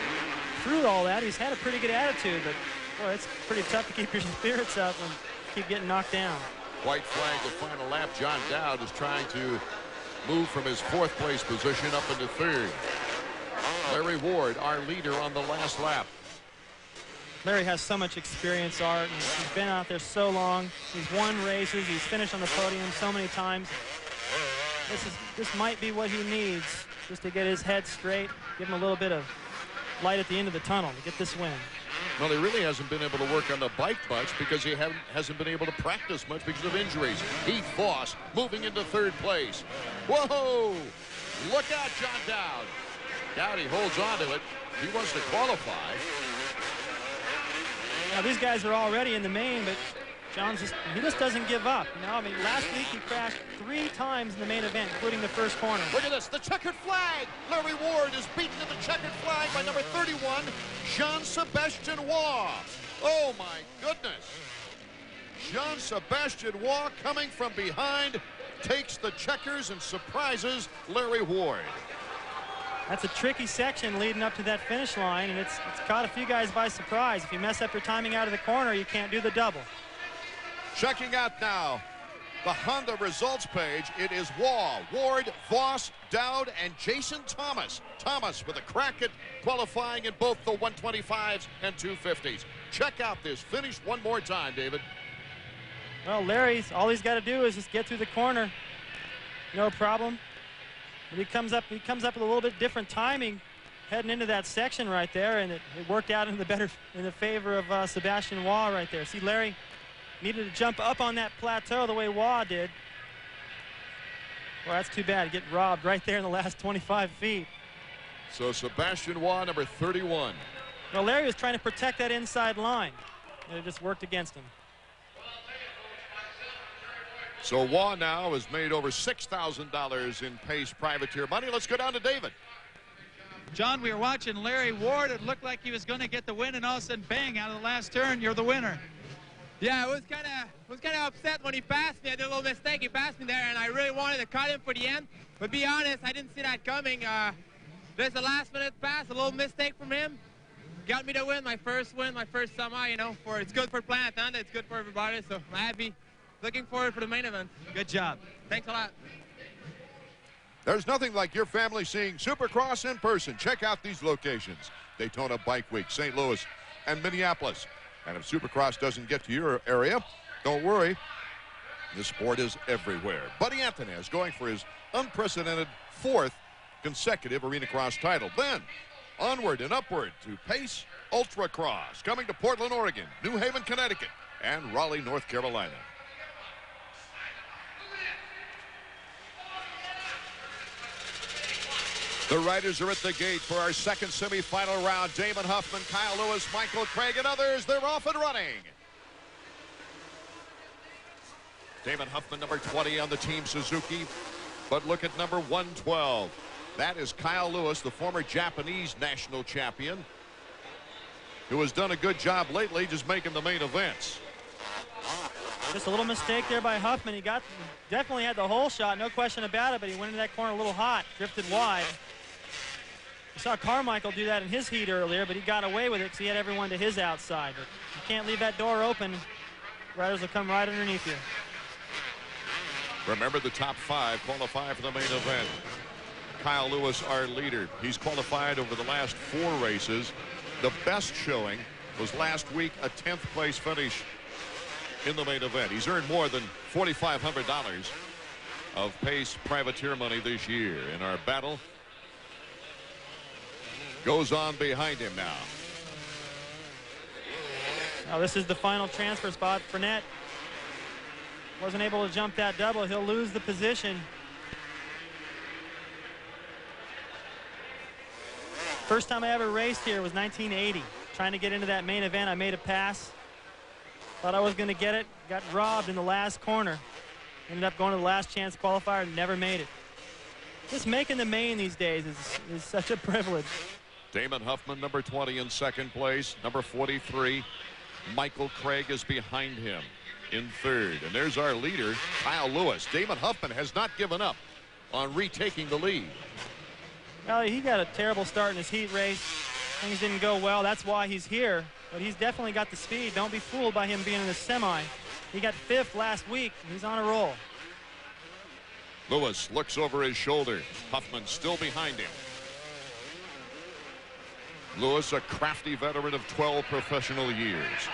through all that. He's had a pretty good attitude, but boy, it's pretty tough to keep your spirits up and keep getting knocked down. White flag, the final lap. John Dowd is trying to move from his 4th place position up into 3rd. Larry Ward, our leader on the last lap. Larry has so much experience, Art, and he's been out there so long. He's won races. He's finished on the podium so many times. This might be what he needs just to get his head straight, give him a little bit of light at the end of the tunnel to get this win. Well, he really hasn't been able to work on the bike much because he hasn't been able to practice much because of injuries. Heath Voss moving into 3rd place. Whoa! Look out, John Dowd. Dowd, he holds on to it. He wants to qualify. Now, these guys are already in the main, but John's he just doesn't give up. You know, I mean, last week he crashed 3 times in the main event, including the first corner. Look at this, the checkered flag. Larry Ward is beaten to the checkered flag by number 31, Jean-Sebastian Waugh. Oh, my goodness. Jean-Sebastian Waugh coming from behind, takes the checkers and surprises Larry Ward. That's a tricky section leading up to that finish line, and it's caught a few guys by surprise. If you mess up your timing out of the corner, you can't do the double. Checking out now the Honda results page. It is Waugh, Ward, Voss, Dowd, and Jason Thomas. Thomas with a crack at qualifying in both the 125s and 250s. Check out this finish one more time, David. Well, Larry's, all he's got to do is just get through the corner. No problem. But he comes up with a little bit different timing heading into that section right there, and it worked out in the favor of Sebastian Waugh right there. See, Larry Needed to jump up on that plateau the way Waugh did. Well, that's too bad. Get robbed right there in the last 25 feet. So Sebastian Waugh, number 31. Well, Larry was trying to protect that inside line, and it just worked against him. So Waugh now has made over $6,000 in Pace Privateer money. Let's go down to David. John, we were watching Larry Ward. It looked like he was going to get the win, and all of a sudden, bang, out of the last turn, you're the winner. Yeah, I was kind of upset when he passed me. I did a little mistake. He passed me there, and I really wanted to cut him for the end. But be honest, I didn't see that coming. There's a last-minute pass, a little mistake from him. Got me to win, my first semi, you know. It's good for Planet Honda, it's good for everybody, so I'm happy. Looking forward for the main event. Good job. Thanks a lot. There's nothing like your family seeing Supercross in person. Check out these locations: Daytona Bike Week, St. Louis, and Minneapolis. And if Supercross doesn't get to your area, don't worry. The sport is everywhere. Buddy Anthony is going for his unprecedented 4th consecutive Arena Cross title. Then onward and upward to Pace Ultra Cross, coming to Portland, Oregon, New Haven, Connecticut, and Raleigh, North Carolina. The riders are at the gate for our second semifinal round. Damon Huffman, Kyle Lewis, Michael Craig, and others. They're off and running. Damon Huffman, number 20 on the Team Suzuki. But look at number 112. That is Kyle Lewis, the former Japanese national champion, who has done a good job lately just making the main events. Just a little mistake there by Huffman. He definitely had the hole shot, no question about it, but he went into that corner a little hot, drifted wide. We saw Carmichael do that in his heat earlier, but he got away with it because he had everyone to his outside. But you can't leave that door open. Riders will come right underneath you. Remember, the top 5 qualify for the main event. Kyle Lewis, our leader. He's qualified over the last 4 races. The best showing was last week, a 10th place finish in the main event. He's earned more than $4,500 of Pace Privateer money this year. In our battle goes on behind him now. Now this is the final transfer spot. Fournette wasn't able to jump that double. He'll lose the position. First time I ever raced here was 1980. Trying to get into that main event, I made a pass. Thought I was going to get it. Got robbed in the last corner. Ended up going to the last chance qualifier and never made it. Just making the main these days is such a privilege. Damon Huffman, number 20 in second place. Number 43, Michael Craig, is behind him in third. And there's our leader, Kyle Lewis. Damon Huffman has not given up on retaking the lead. Well, he got a terrible start in his heat race. Things didn't go well. That's why he's here. But he's definitely got the speed. Don't be fooled by him being in the semi. He got 5th last week. He's on a roll. Lewis looks over his shoulder. Huffman still behind him. Lewis, a crafty veteran of 12 professional years.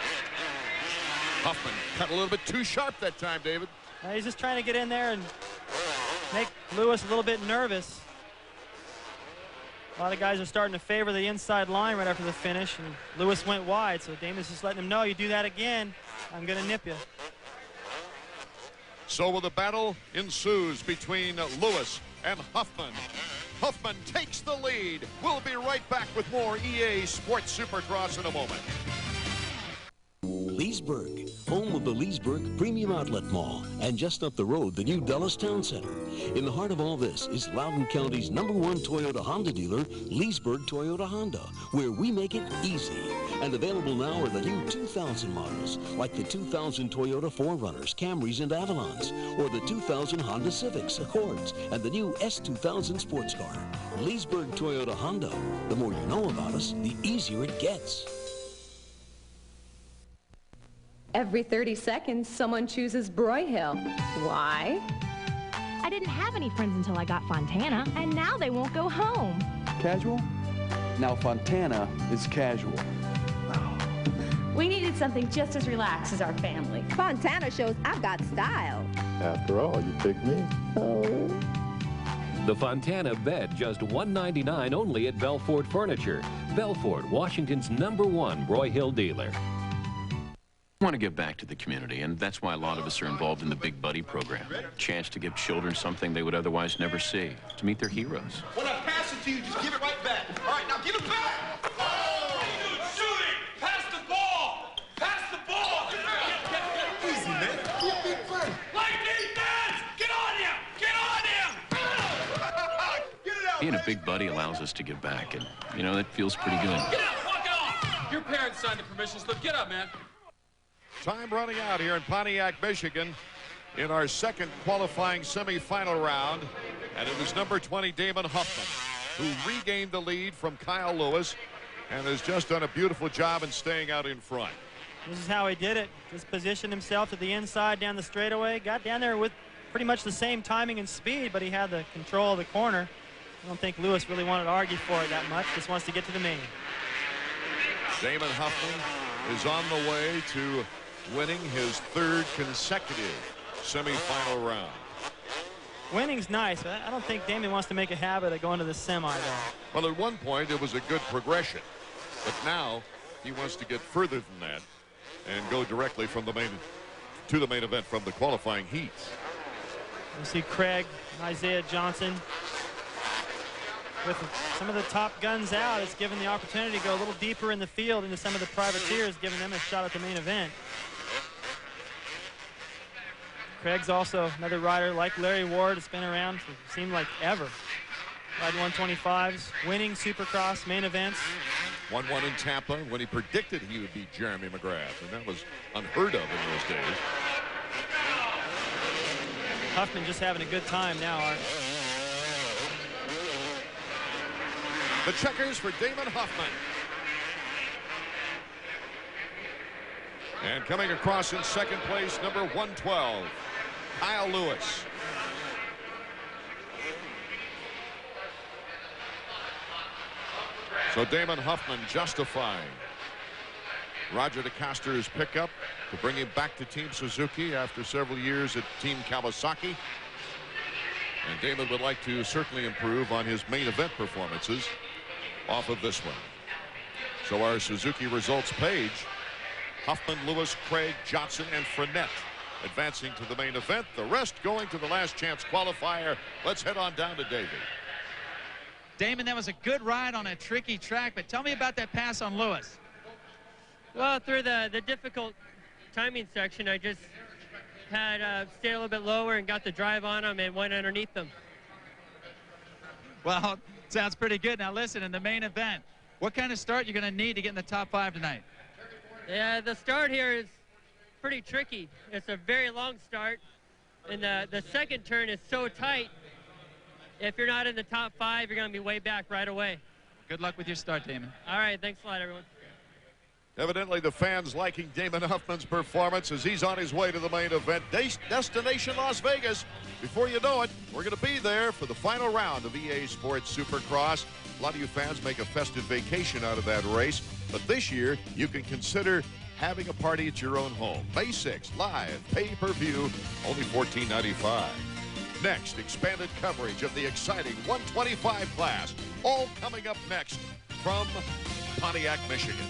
Huffman cut a little bit too sharp that time, David. He's just trying to get in there and make Lewis a little bit nervous. A lot of guys are starting to favor the inside line right after the finish, and Lewis went wide, so Damon's just letting him know, you do that again, I'm going to nip you. So the battle ensues between Lewis and Huffman. Huffman takes the lead. We'll be right back with more EA Sports Supercross in a moment. Leesburg, home of the Leesburg Premium Outlet Mall, and just up the road, the new Dulles Town Center. In the heart of all this is Loudoun County's #1 Toyota Honda dealer, Leesburg Toyota Honda, where we make it easy. And available now are the new 2000 models, like the 2000 Toyota 4Runners, Camrys, and Avalons, or the 2000 Honda Civics, Accords, and the new S2000 sports car. Leesburg Toyota Honda. The more you know about us, the easier it gets. Every 30 seconds, someone chooses Broyhill. Why? I didn't have any friends until I got Fontana, and now they won't go home. Casual? Now Fontana is casual. We needed something just as relaxed as our family. Fontana shows I've got style. After all, you picked me. Oh. The Fontana bed, just $199 only at Belfort Furniture. Belfort, Washington's #1 Broyhill dealer. I want to give back to the community, and that's why a lot of us are involved in the Big Buddy program. Chance to give children something they would otherwise never see, to meet their heroes. When I pass it to you, just give it right back. All right, now give it back. Oh, shooting! Pass the ball! Pass the ball! Easy, man. Like defense! Get on him! Get on him! Get it out, Being a Big Buddy allows us to give back, and, you know, that feels pretty good. Get out! Walk it off! Your parents signed the permission slip. Get up, man. Time running out here in Pontiac, Michigan in our second qualifying semifinal round. And it was number 20, Damon Huffman, who regained the lead from Kyle Lewis and has just done a beautiful job in staying out in front. This is how he did it. Just positioned himself to the inside down the straightaway. Got down there with pretty much the same timing and speed, but he had the control of the corner. I don't think Lewis really wanted to argue for it that much. Just wants to get to the main. Damon Huffman is on the way to winning his third consecutive semifinal round. Winning's nice, but I don't think Damon wants to make a habit of going to the semi, though. Well, at one point, it was a good progression. But now, he wants to get further than that and go directly from the main to the main event from the qualifying heats. You see Craig, Isaiah Johnson. With some of the top guns out, it's given the opportunity to go a little deeper in the field into some of the privateers, giving them a shot at the main event. Craig's also another rider like Larry Ward. It's been around for, seemed like ever. Ride 125s, winning Supercross main events. 1-1 in Tampa when he predicted he would beat Jeremy McGrath, and that was unheard of in those days. Huffman just having a good time now, Art. The checkers for Damon Huffman. And coming across in second place, number 112, Kyle Lewis. So Damon Huffman justifying Roger DeCoster's pickup to bring him back to Team Suzuki after several years at Team Kawasaki. And Damon would like to certainly improve on his main event performances off of this one. So our Suzuki results page, Huffman, Lewis, Craig, Johnson, and Frenette advancing to the main event. The rest going to the last chance qualifier. Let's head on down to Davey. Damon, that was a good ride on a tricky track, but tell me about that pass on Lewis. Well, through the difficult timing section, I just had stayed a little bit lower and got the drive on him and went underneath them. Well, sounds pretty good. Now listen, in the main event, what kind of start you're going to need to get in the top 5 tonight? Yeah, the start here is pretty tricky. It's a very long start, and the second turn is so tight. If you're not in the top 5, you're going to be way back right away. Good luck with your start, Damon. All right, thanks a lot, everyone. Evidently, the fans liking Damon Huffman's performance as he's on his way to the main event. Destination Las Vegas. Before you know it, we're going to be there for the final round of EA Sports Supercross. A lot of you fans make a festive vacation out of that race, but this year you can consider having a party at your own home. May 6th, live, pay-per-view, only $14.95. Next, expanded coverage of the exciting 125 class. All coming up next from Pontiac, Michigan.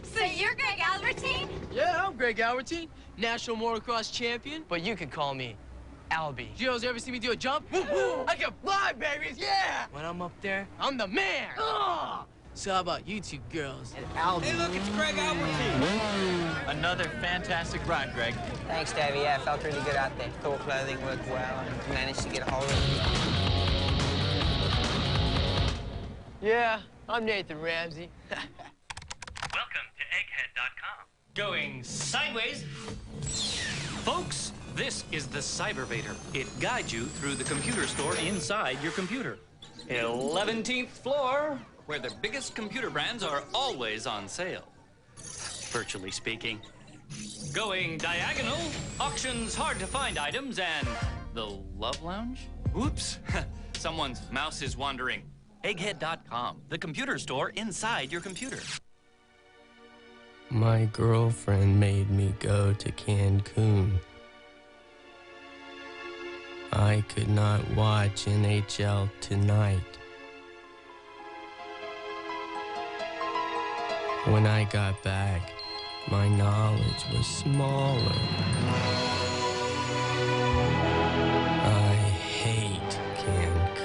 So you're Greg Albertine? Yeah, I'm Greg Albertine, national motocross champion, but you can call me Albie. Gio's ever see me do a jump? I can fly, babies, yeah! When I'm up there, I'm the man! So how about you two girls and Albie? Hey, look, it's Greg Albertine. Another fantastic ride, Greg. Thanks, Davey. Yeah, I felt really good out there. Thought clothing worked well and managed to get a hold of it. Yeah, I'm Nathan Ramsey. Welcome to egghead.com. Going sideways. Folks, this is the Cybervator. It guides you through the computer store inside your computer. 11th floor, where the biggest computer brands are always on sale. Virtually speaking. Going diagonal, auctions hard to find items, and the Love Lounge? Oops, someone's mouse is wandering. Egghead.com, the computer store inside your computer. My girlfriend made me go to Cancun. I could not watch NHL tonight. When I got back, my knowledge was smaller. I hate Cancun.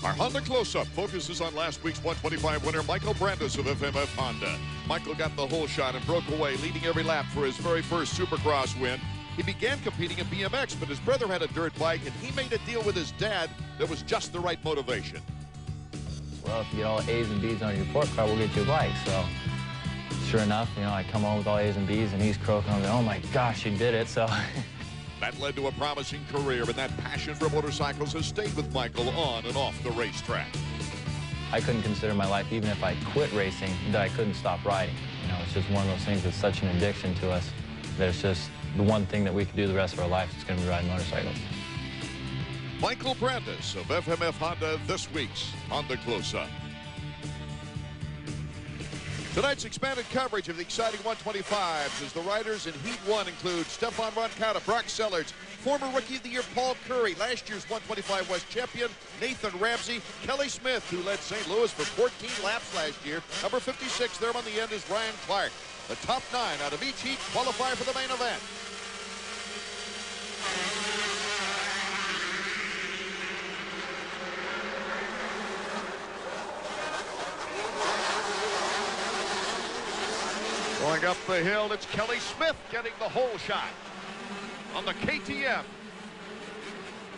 Our Honda Close-Up focuses on last week's 125 winner, Michael Brandes of FMF Honda. Michael got the whole shot and broke away, leading every lap for his very first Supercross win. He began competing in BMX, but his brother had a dirt bike, and he made a deal with his dad that was just the right motivation. Well, if you get all A's and B's on your report card, we'll get you a bike. So, sure enough, you know, I come home with all A's and B's, and he's croaking. I'm like, oh my gosh, you did it. So. That led to a promising career, and that passion for motorcycles has stayed with Michael on and off the racetrack. I couldn't consider my life, even if I quit racing, that I couldn't stop riding. You know, it's just one of those things that's such an addiction to us that it's just the one thing that we could do the rest of our life is going to be riding motorcycles. Michael Brandes of FMF Honda, this week's Honda Close-Up. Tonight's expanded coverage of the exciting 125s as the riders in Heat 1 include Stefan Roncada, Brock Sellards, former Rookie of the Year Paul Curry, last year's 125 West champion Nathan Ramsey, Kelly Smith, who led St. Louis for 14 laps last year. Number 56 there on the end is Ryan Clark. The top 9 out of each heat qualify for the main event. Going up the hill, it's Kelly Smith getting the whole shot on the KTM.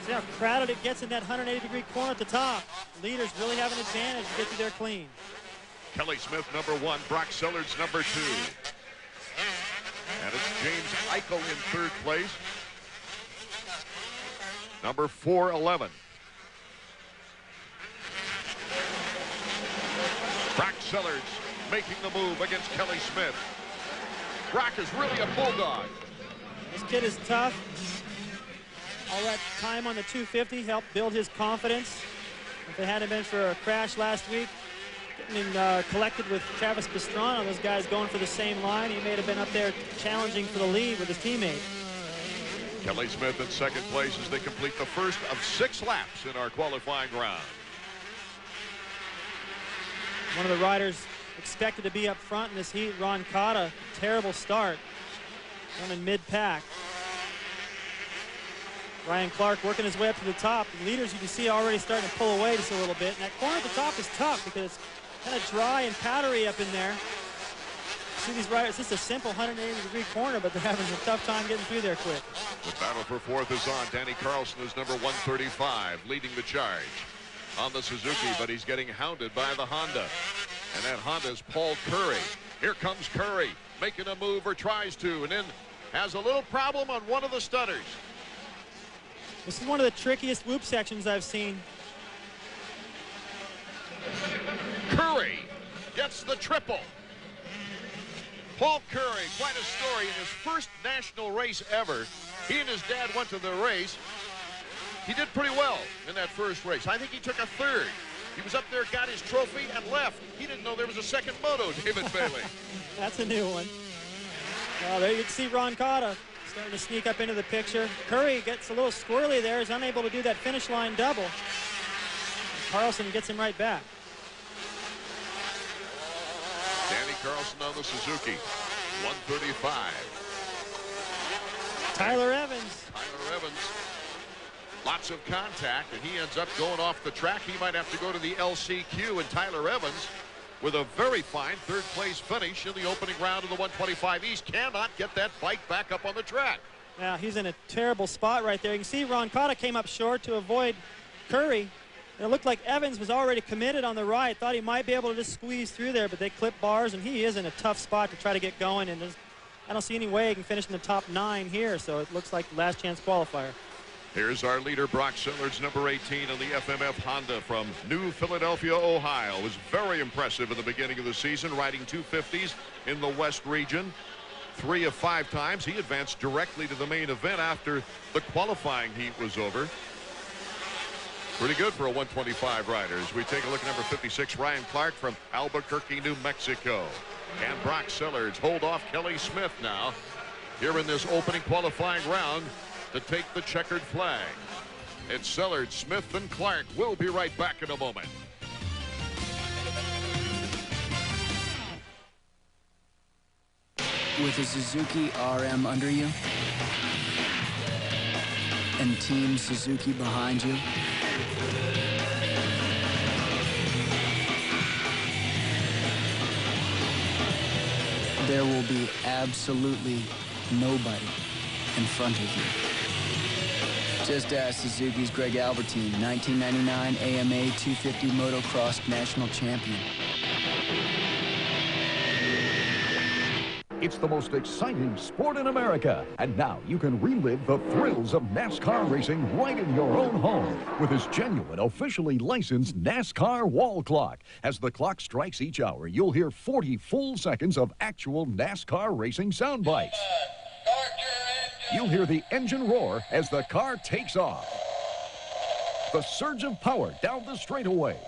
See how crowded it gets in that 180-degree corner at the top. The leaders really have an advantage to get through there clean. Kelly Smith, number 1. Brock Sellards, number 2. And it's James Eichel in 3rd place. Number 411. Brock Sellards making the move against Kelly Smith. Brock is really a bulldog. This kid is tough. All that time on the 250 helped build his confidence. If it hadn't been for a crash last week, getting collected with Travis Pastrana, those guys going for the same line, he may have been up there challenging for the lead with his teammate. Kelly Smith in 2nd place as they complete the first of 6 laps in our qualifying round. One of the riders expected to be up front in this heat, Roncada, terrible start, running mid-pack. Ryan Clark working his way up to the top. The leaders, you can see, already starting to pull away just a little bit. And that corner at the top is tough because it's kind of dry and powdery up in there. See these riders, it's just a simple 180-degree corner, but they're having a tough time getting through there quick. The battle for 4th is on. Danny Carlson is number 135, leading the charge on the Suzuki, but he's getting hounded by the Honda. And that Honda is Paul Curry. Here comes Curry, making a move, or tries to, and then has a little problem on one of the stutters. This is one of the trickiest whoop sections I've seen. Curry gets the triple. Paul Curry, quite a story. In his first national race ever, he and his dad went to the race. He did pretty well in that first race. I think he took a 3rd. He was up there, got his trophy, and left. He didn't know there was a second moto, David Bailey. That's a new one. Well, there you can see Roncada starting to sneak up into the picture. Curry gets a little squirrely there. He's unable to do that finish line double. And Carlson gets him right back. Danny Carlson on the Suzuki, 135. Tyler Evans. Tyler Evans. Lots of contact, and he ends up going off the track. He might have to go to the LCQ, and Tyler Evans, with a very fine 3rd place finish in the opening round of the 125 East, cannot get that bike back up on the track. Now, he's in a terrible spot right there. You can see Roncada came up short to avoid Curry. And it looked like Evans was already committed on the right. Thought he might be able to just squeeze through there, but they clipped bars, and he is in a tough spot to try to get going. And I don't see any way he can finish in the top 9 here, so it looks like last chance qualifier. Here's our leader, Brock Sellards, number 18 on the FMF Honda from New Philadelphia, Ohio. Was very impressive in the beginning of the season, riding 250s in the West region. 3 of 5 times. He advanced directly to the main event after the qualifying heat was over. Pretty good for a 125 rider. As we take a look at number 56, Ryan Clark from Albuquerque, New Mexico. And Brock Sellards hold off Kelly Smith now here in this opening qualifying round to take the checkered flag. It's Sellard, Smith, and Clark. We'll be right back in a moment. With a Suzuki RM under you and Team Suzuki behind you, there will be absolutely nobody in front of you. Just ask Suzuki's Greg Albertine, 1999 AMA 250 Motocross National Champion. It's the most exciting sport in America, and now you can relive the thrills of NASCAR racing right in your own home with this genuine, officially licensed NASCAR wall clock. As the clock strikes each hour, you'll hear 40 full seconds of actual NASCAR racing sound bites. You'll hear the engine roar as the car takes off, the surge of power down the straightaway,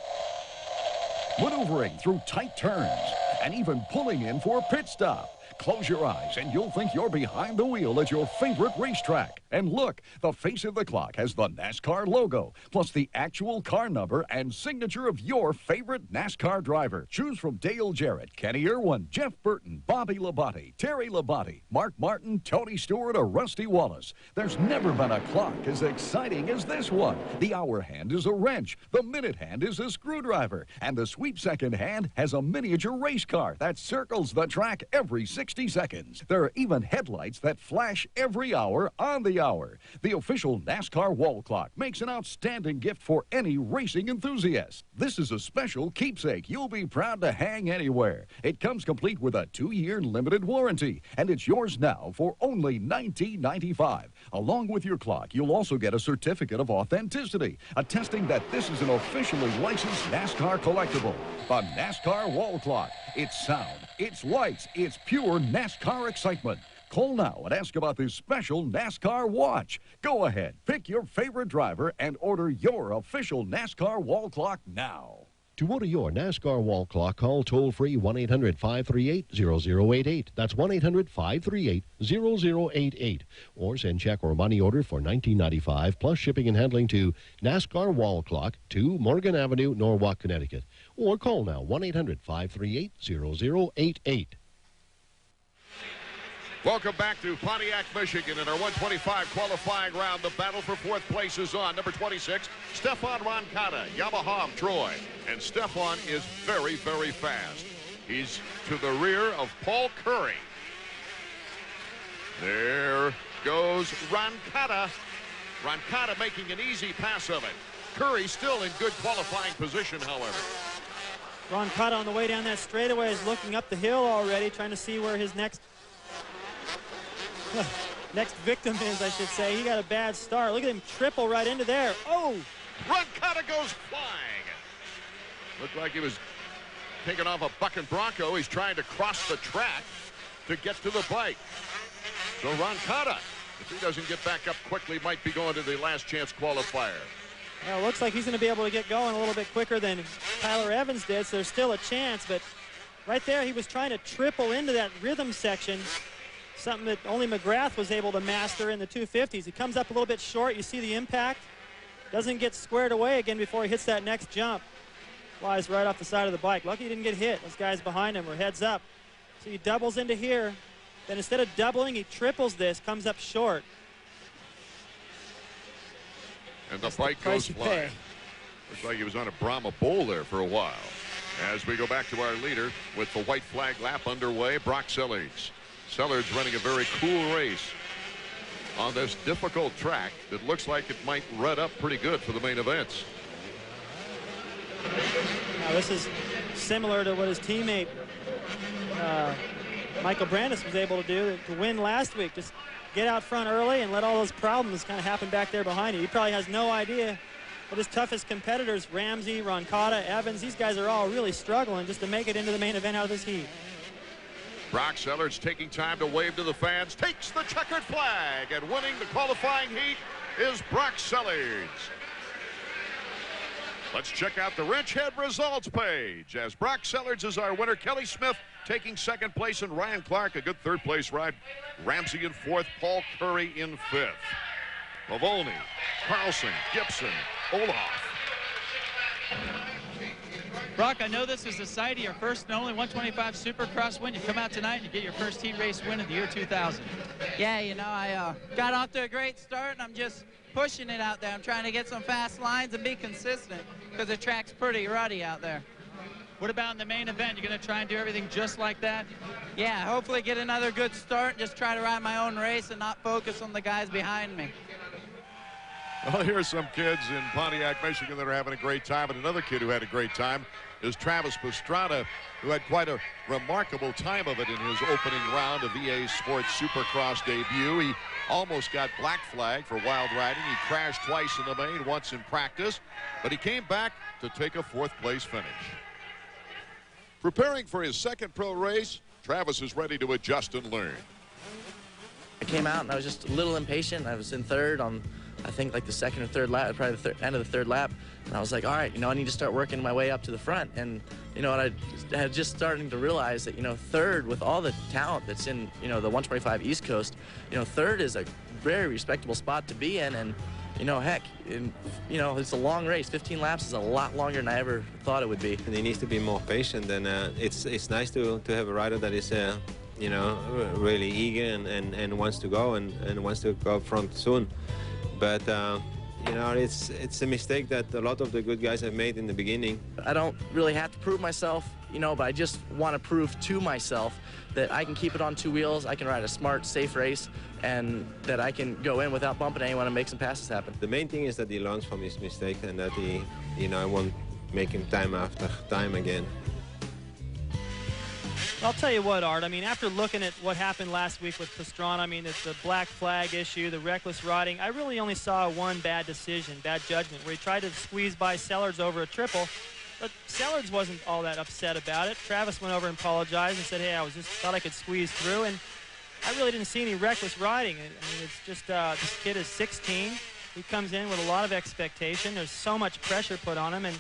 maneuvering through tight turns, and even pulling in for a pit stop. Close your eyes and you'll think you're behind the wheel at your favorite racetrack. And look, the face of the clock has the NASCAR logo, plus the actual car number and signature of your favorite NASCAR driver. Choose from Dale Jarrett, Kenny Irwin, Jeff Burton, Bobby Labonte, Terry Labonte, Mark Martin, Tony Stewart, or Rusty Wallace. There's never been a clock as exciting as this one. The hour hand is a wrench, the minute hand is a screwdriver, and the sweep second hand has a miniature race car that circles the track every 60 seconds. There are even headlights that flash every hour on the hour. The official NASCAR wall clock makes an outstanding gift for any racing enthusiast. This is a special keepsake you'll be proud to hang anywhere. It comes complete with a 2-year limited warranty, and it's yours now for only $19.95. Along with your clock, you'll also get a certificate of authenticity, attesting that this is an officially licensed NASCAR collectible. The NASCAR wall clock. It's sound, it's lights, it's pure NASCAR excitement. Call now and ask about this special NASCAR watch. Go ahead, pick your favorite driver and order your official NASCAR wall clock now. To order your NASCAR wall clock, call toll-free 1-800-538-0088. That's 1-800-538-0088. Or send check or money order for $19.95 plus shipping and handling to NASCAR Wall Clock, 2 Morgan Avenue, Norwalk, Connecticut. Or call now 1-800-538-0088. Welcome back to Pontiac, Michigan. In our 125 qualifying round, the battle for fourth place is on. Number 26, Stefan Roncada, Yamaha of Troy. And Stefan is very, very fast. He's to the rear of Paul Curry. There goes Roncada. Roncada making an easy pass of it. Curry still in good qualifying position, however. Roncada on the way down that straightaway is looking up the hill already, trying to see where his next victim is, I should say. He got a bad start. Look at him triple right into there. Oh! Roncada goes flying. Looked like he was taking off a bucking Bronco. He's trying to cross the track to get to the bike. So Roncada, if he doesn't get back up quickly, might be going to the last chance qualifier. Well, it looks like he's going to be able to get going a little bit quicker than Tyler Evans did, so there's still a chance. But right there, he was trying to triple into that rhythm section, something that only McGrath was able to master in the 250s. He comes up a little bit short. You see the impact. Doesn't get squared away again before he hits that next jump. Flies right off the side of the bike. Lucky he didn't get hit. Those guys behind him were heads up. So he doubles into here. Then instead of doubling, he triples this, comes up short. And the bike goes flying. Looks like he was on a Brahma Bull there for a while. As we go back to our leader with the white flag lap underway, Brock Sellards. Sellards running a very cool race on this difficult track that looks like it might rut up pretty good for the main events. Now this is similar to what his teammate Michael Brandis was able to do to win last week. Just get out front early and let all those problems kind of happen back there behind you. He probably has no idea what his toughest competitors, Ramsey, Roncada, Evans, these guys are all really struggling just to make it into the main event out of this heat. Brock Sellards taking time to wave to the fans, takes the checkered flag, and winning the qualifying heat is Brock Sellards. Let's check out the Wrench Head results page as Brock Sellards is our winner. Kelly Smith taking second place and Ryan Clark a good third place ride. Ramsey in fourth, Paul Curry in fifth. Pavolny, Carlson, Gibson, Olaf. Brock, I know this is the site of your first and only 125 Supercross win. You come out tonight and you get your first heat race win of the year 2000. Yeah, you know, I got off to a great start, and I'm just pushing it out there. I'm trying to get some fast lines and be consistent because the track's pretty ruddy out there. What about in the main event? You're going to try and do everything just like that? Yeah, hopefully get another good start, just try to ride my own race and not focus on the guys behind me. Well, here's some kids in Pontiac, Michigan that are having a great time, and another kid who had a great time is Travis Pastrana, who had quite a remarkable time of it in his opening round of EA Sports Supercross debut. He almost got black flag for wild riding. He crashed twice in the main, once in practice, but he came back to take a fourth-place finish. Preparing for his second pro race, Travis is ready to adjust and learn. I came out and I was just a little impatient. I was in third on, I think, like the second or third lap, probably the end of the third lap. And I was like, all right, you know, I need to start working my way up to the front. And, you know, and I had just starting to realize that, you know, third, with all the talent that's in, you know, the 125 East Coast, you know, third is a very respectable spot to be in. And, you know, heck, you know, it's a long race. 15 laps is a lot longer than I ever thought it would be. And he needs to be more patient. And it's nice to have a rider that is, you know, really eager and wants to go and wants to go up front soon. But, you know, it's a mistake that a lot of the good guys have made in the beginning. I don't really have to prove myself, you know, but I just want to prove to myself that I can keep it on two wheels, I can ride a smart, safe race, and that I can go in without bumping anyone and make some passes happen. The main thing is that he learns from his mistake and that he, you know, won't make him time after time again. I'll tell you what, Art, I mean, after looking at what happened last week with Pastrana, I mean, it's the black flag issue, the reckless riding, I really only saw one bad decision, bad judgment, where he tried to squeeze by Sellards over a triple, but Sellards wasn't all that upset about it. Travis went over and apologized and said, hey, I thought I could squeeze through, and I really didn't see any reckless riding. I mean, it's just, this kid is 16. He comes in with a lot of expectation. There's so much pressure put on him, and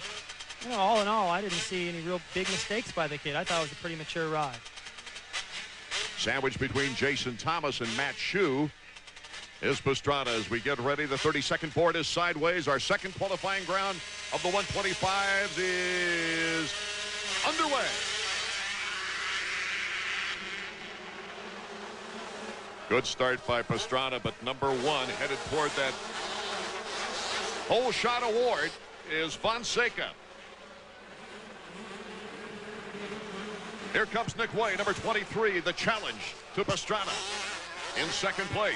you know, all in all, I didn't see any real big mistakes by the kid. I thought it was a pretty mature ride. Sandwiched between Jason Thomas and Matt Shue is Pastrana as we get ready. The 32nd board is sideways. Our second qualifying ground of the 125s is underway. Good start by Pastrana, but number one headed toward that whole shot award is Fonseca. Here comes Nick Way, number 23, the challenge to Pastrana in second place.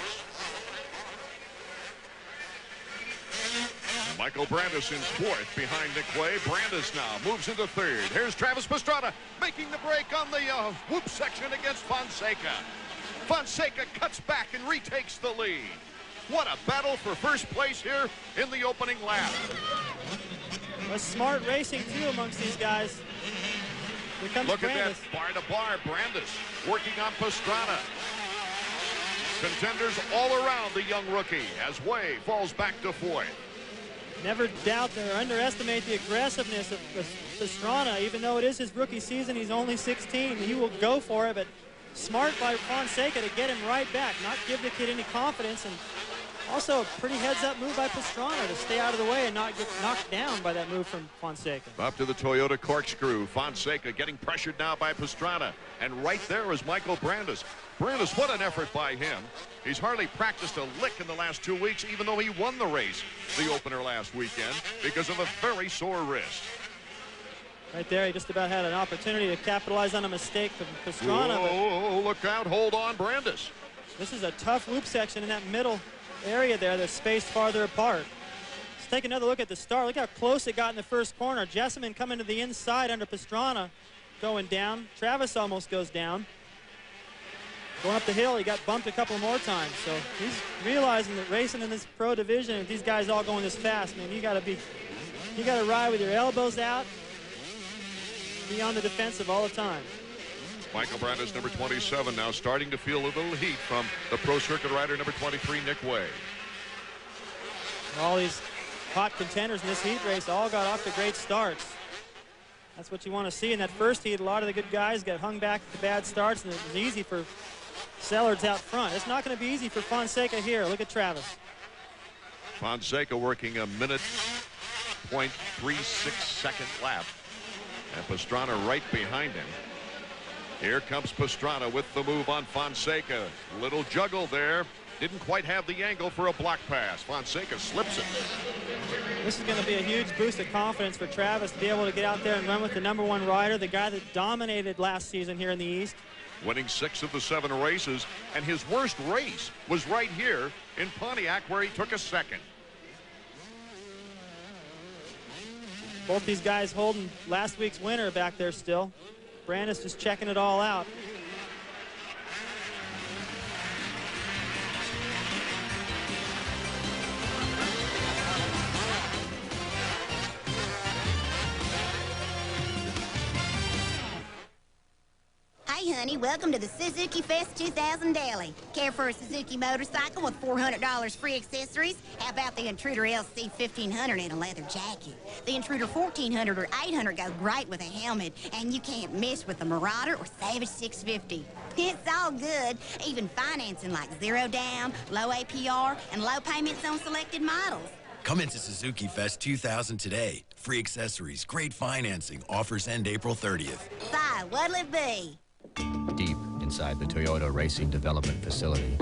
Michael Brandis in fourth behind Nick Way. Brandis now moves into third. Here's Travis Pastrana making the break on the whoop section against Fonseca. Fonseca cuts back and retakes the lead. What a battle for first place here in the opening lap. A smart racing, too, amongst these guys. Here comes Look Brandis. at that bar to bar. Brandis working on Pastrana. Contenders all around the young rookie as Way falls back to fourth. Never doubt or underestimate the aggressiveness of Pastrana. Even though it is his rookie season, he's only 16. He will go for it, but smart by Fonseca to get him right back, not give the kid any confidence, and also a pretty heads-up move by Pastrana to stay out of the way and not get knocked down by that move from Fonseca. Up to the Toyota corkscrew. Fonseca getting pressured now by Pastrana. And right there is Michael Brandis. Brandis, what an effort by him. He's hardly practiced a lick in the last 2 weeks, even though he won the race, the opener last weekend, because of a very sore wrist. Right there, he just about had an opportunity to capitalize on a mistake from Pastrana. Oh, look out. Hold on, Brandis. This is a tough loop section in that middle area there that's spaced farther apart. Let's take another look at the start. Look how close it got in the first corner. Jessamine coming to the inside under Pastrana, going down. Travis almost goes down. Going up the hill, he got bumped a couple more times. So he's realizing that racing in this pro division, if these guys all going this fast, man, you got to ride with your elbows out, be on the defensive all the time. Michael Brandis, number 27, now starting to feel a little heat from the pro circuit rider, number 23, Nick Way. All these hot contenders in this heat race all got off to great starts. That's what you want to see in that first heat. A lot of the good guys got hung back to bad starts, and it was easy for Sellards out front. It's not going to be easy for Fonseca here. Look at Travis. Fonseca working a minute, 0.36-second lap. And Pastrana right behind him. Here comes Pastrana with the move on Fonseca. Little juggle there. Didn't quite have the angle for a block pass. Fonseca slips it. This is going to be a huge boost of confidence for Travis to be able to get out there and run with the #1 rider, the guy that dominated last season here in the East. Winning 6 of the 7 races, and his worst race was right here in Pontiac, where he took a second. Both these guys holding last week's winner back there still. Brandis just checking it all out. Hey, honey, welcome to the Suzuki Fest 2000 Daily. Care for a Suzuki motorcycle with $400 free accessories? How about the Intruder LC 1500 and a leather jacket? The Intruder 1400 or 800 go great with a helmet, and you can't miss with the Marauder or Savage 650. It's all good, even financing like 0 down, low APR, and low payments on selected models. Come into Suzuki Fest 2000 today. Free accessories, great financing. Offers end April 30th. So, what'll it be? Deep inside the Toyota Racing Development Facility,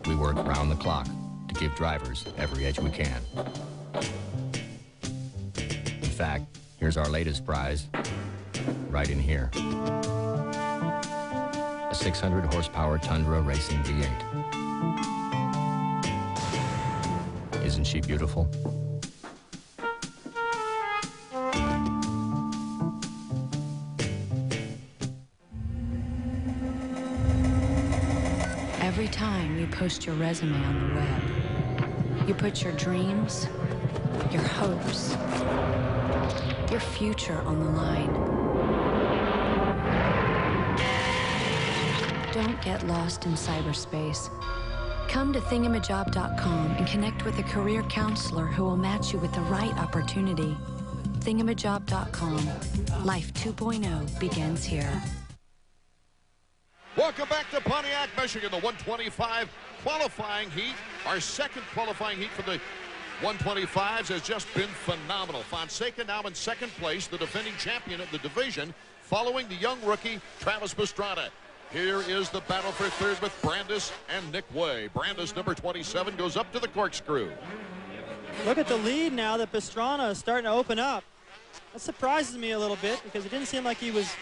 we work round the clock to give drivers every edge we can. In fact, here's our latest prize, right in here. A 600 horsepower Tundra Racing V8. Isn't she beautiful? Every time you post your resume on the web, you put your dreams, your hopes, your future on the line. Don't get lost in cyberspace. Come to thingamajob.com and connect with a career counselor who will match you with the right opportunity. Thingamajob.com. Life 2.0 begins here. Welcome back to Pontiac, Michigan, the 125 qualifying heat. Our second qualifying heat for the 125s has just been phenomenal. Fonseca now in second place, the defending champion of the division, following the young rookie, Travis Pastrana. Here is the battle for third with Brandis and Nick Way. Brandis, number 27, goes up to the corkscrew. Look at the lead now that Pastrana is starting to open up. That surprises me a little bit because it didn't seem like he was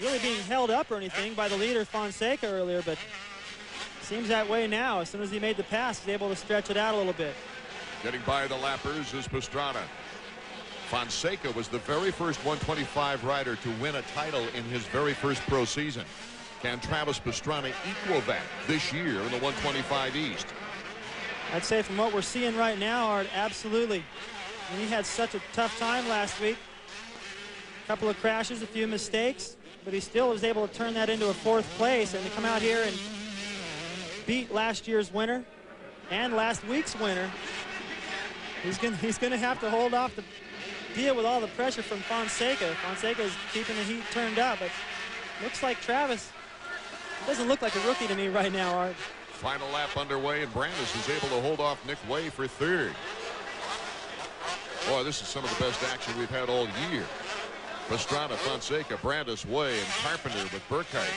really being held up or anything by the leader Fonseca earlier, but seems that way now. As soon as he made the pass, he's able to stretch it out a little bit. Getting by the lappers is Pastrana. Fonseca was the very first 125 rider to win a title in his very first pro season. Can Travis Pastrana equal that this year in the 125 East? I'd say from what we're seeing right now, Art, absolutely. And he had such a tough time last week. A couple of crashes, a few mistakes, but he still was able to turn that into a 4th place and to come out here and beat last year's winner and last week's winner. He's gonna have to hold off the deal with all the pressure from Fonseca. Fonseca is keeping the heat turned up, but looks like Travis doesn't look like a rookie to me right now, Art. Final lap underway, and Brandis is able to hold off Nick Way for third. Boy, this is some of the best action we've had all year. Pastrana, Fonseca, Brandis, Way, and Carpenter with Burkhardt.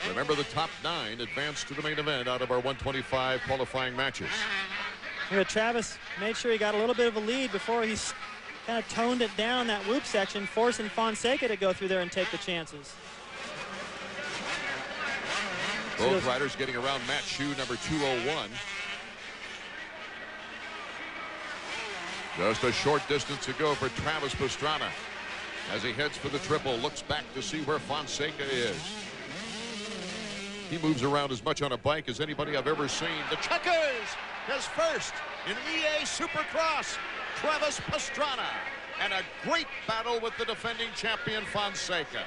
Remember, the top 9 advance to the main event out of our 125 qualifying matches. Yeah, Travis made sure he got a little bit of a lead before he kind of toned it down that whoop section, forcing Fonseca to go through there and take the chances. Both riders getting around Matt Shue, number 201. Just a short distance to go for Travis Pastrana. As he heads for the triple, looks back to see where Fonseca is. He moves around as much on a bike as anybody I've ever seen. The checkers, his first in EA Supercross, Travis Pastrana. And a great battle with the defending champion, Fonseca.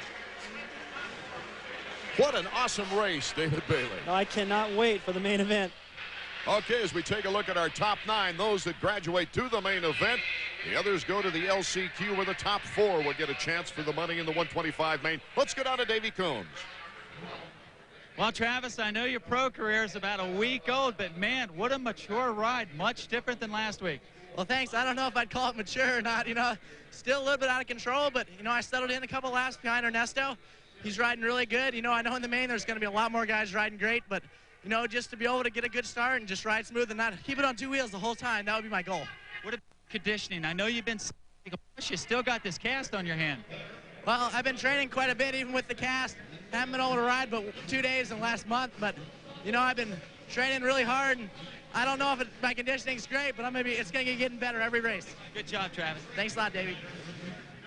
What an awesome race, David Bailey. I cannot wait for the main event. Okay, as we take a look at our top 9, those that graduate to the main event, the others go to the LCQ, where the top 4 will get a chance for the money in the 125 main. Let's get on to Davey Combs. Well, Travis, I know your pro career is about a week old, but man, what a mature ride. Much different than last week. Well, thanks. I don't know if I'd call it mature or not. You know, still a little bit out of control, but, you know, I settled in a couple laps behind Ernesto. He's riding really good. You know, I know in the main there's going to be a lot more guys riding great, but, you know, just to be able to get a good start and just ride smooth and not keep it on two wheels the whole time, that would be my goal. What about conditioning? I know you've been, plus you still got this cast on your hand. Well, I've been training quite a bit, even with the cast. Haven't been able to ride but 2 days in the last month, but, you know, I've been training really hard, and I don't know if my conditioning's great, but it's going to get getting better every race. Good job, Travis. Thanks a lot, Davey.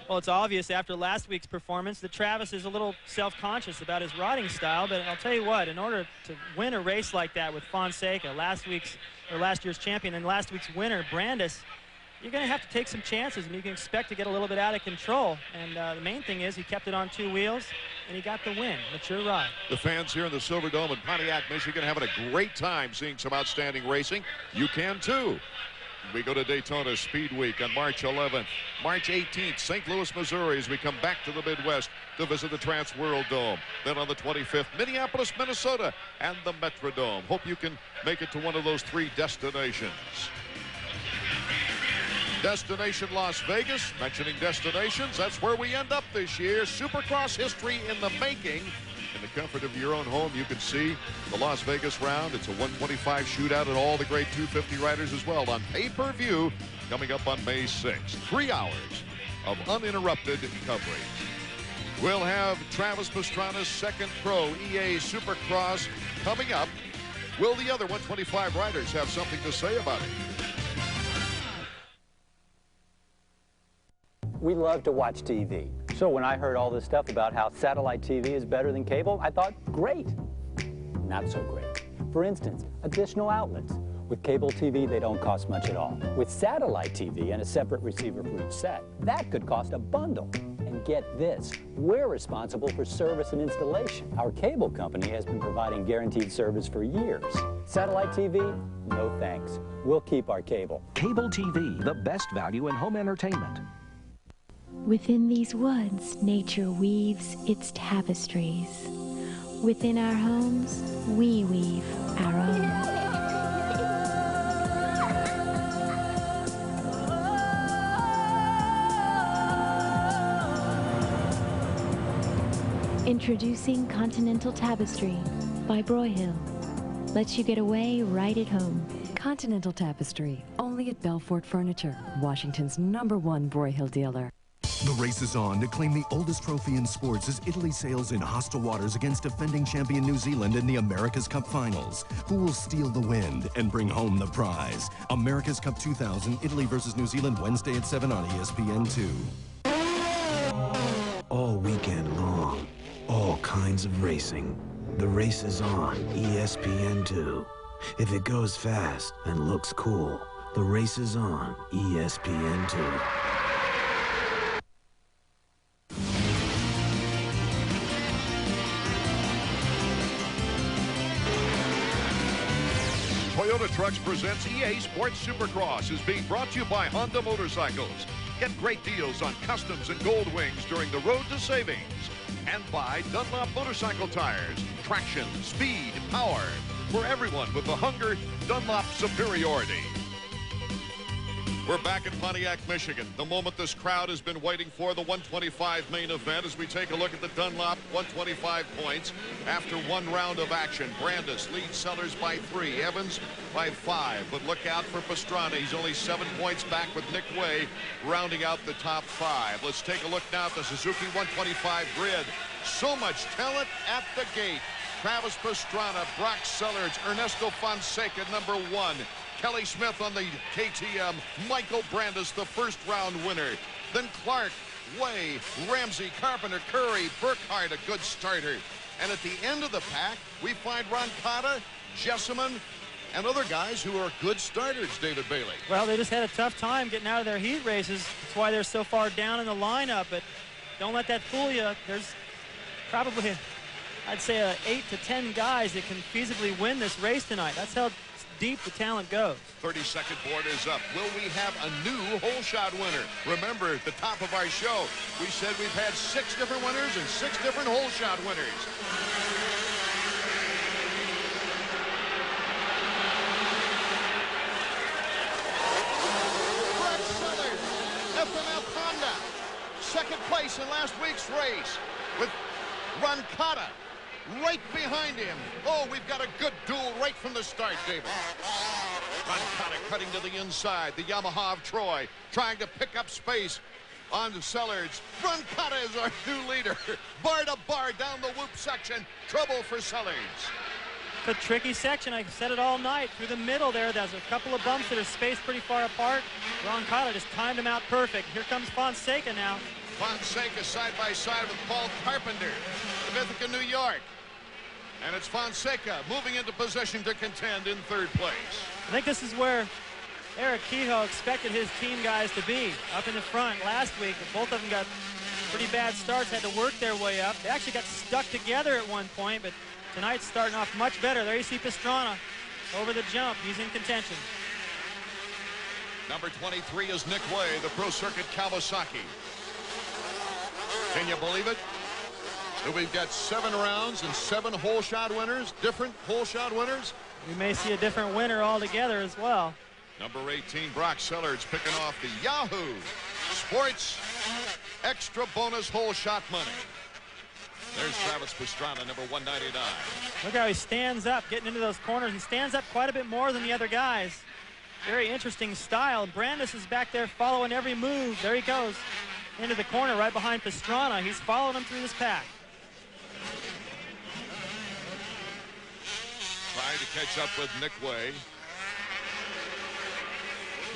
Well, it's obvious after last week's performance that Travis is a little self-conscious about his riding style, but I'll tell you what, in order to win a race like that with Fonseca, last year's champion, and last week's winner, Brandis, you're going to have to take some chances, and you can expect to get a little bit out of control. And the main thing is he kept it on two wheels, and he got the win. Mature ride. The fans here in the Silverdome in Pontiac, Michigan, having a great time seeing some outstanding racing. You can, too. We go to Daytona Speed Week on March 11th. March 18th, St. Louis, Missouri, as we come back to the Midwest to visit the Trans World Dome. Then on the 25th, Minneapolis, Minnesota, and the Metrodome. Hope you can make it to one of those three destinations. Destination Las Vegas. Mentioning destinations, that's where we end up this year. Supercross history in the making. In the comfort of your own home, you can see the Las Vegas round. It's a 125 shootout and all the great 250 riders as well on pay-per-view coming up on May 6th. 3 hours of uninterrupted coverage. We'll have Travis Pastrana's second pro EA Supercross coming up. Will the other 125 riders have something to say about it? We love to watch TV. So when I heard all this stuff about how satellite TV is better than cable, I thought, great. Not so great. For instance, additional outlets. With cable TV, they don't cost much at all. With satellite TV and a separate receiver for each set, that could cost a bundle. And get this, we're responsible for service and installation. Our cable company has been providing guaranteed service for years. Satellite TV? No thanks. We'll keep our cable. Cable TV, the best value in home entertainment. Within these woods, nature weaves its tapestries. Within our homes, we weave our own. Introducing Continental Tapestry by Broyhill. Lets you get away right at home. Continental Tapestry, only at Belfort Furniture, Washington's #1 Broyhill dealer. The race is on to claim the oldest trophy in sports as Italy sails in hostile waters against defending champion New Zealand in the America's Cup Finals. Who will steal the wind and bring home the prize? America's Cup 2000, Italy versus New Zealand, Wednesday at 7 on ESPN2. All weekend long, all kinds of racing. The race is on ESPN2. If it goes fast and looks cool, the race is on ESPN2. Toyota Trucks presents EA Sports Supercross is being brought to you by Honda Motorcycles. Get great deals on customs and gold wings during the road to savings. And by Dunlop Motorcycle Tires. Traction, speed, power. For everyone with the hunger, Dunlop superiority. We're back in Pontiac, Michigan. The moment this crowd has been waiting for, the 125 main event, as we take a look at the Dunlop 125 points. After one round of action, Brandis leads Sellers by 3, Evans by 5. But look out for Pastrana. He's only 7 points back with Nick Way rounding out the top 5. Let's take a look now at the Suzuki 125 grid. So much talent at the gate. Travis Pastrana, Brock Sellers, Ernesto Fonseca, #1. Kelly Smith on the KTM, Michael Brandis, the first round winner. Then Clark, Way, Ramsey, Carpenter, Curry, Burkhardt, a good starter. And at the end of the pack, we find Roncada, Jessamine, and other guys who are good starters, David Bailey. Well, they just had a tough time getting out of their heat races. That's why they're so far down in the lineup, but don't let that fool you. There's probably, I'd say, 8 to 10 guys that can feasibly win this race tonight. That's how deep the talent goes. 32nd board is up. Will we have a new hole shot winner? Remember, at the top of our show, we said we've had 6 different winners and 6 different hole shot winners. second place in last week's race with Roncada right behind him. Oh, we've got a good duel right from the start, David. Roncada cutting to the inside. The Yamaha of Troy trying to pick up space on Sellards. Roncada is our new leader. Bar to bar down the whoop section. Trouble for Sellards. It's a tricky section. I said it all night. Through the middle there's a couple of bumps that are spaced pretty far apart. Roncada just timed him out perfect. Here comes Fonseca now. Fonseca side by side with Paul Carpenter of Ithaca, New York. And it's Fonseca moving into position to contend in third place. I think this is where Eric Kehoe expected his team guys to be, up in the front. Last week, both of them got pretty bad starts, had to work their way up. They actually got stuck together at one point, but tonight's starting off much better. There you see Pastrana over the jump. He's in contention. Number 23 is Nick Way, the Pro Circuit Kawasaki. Can you believe it? So we've got 7 rounds and 7 hole shot winners, different hole shot winners. We may see a different winner altogether as well. Number 18, Brock Sellards, picking off the Yahoo Sports extra bonus hole shot money. There's Travis Pastrana, number 199. Look how he stands up, getting into those corners. He stands up quite a bit more than the other guys. Very interesting style. Brandis is back there following every move. There he goes into the corner right behind Pastrana. He's following him through this pack. Trying to catch up with Nick Way.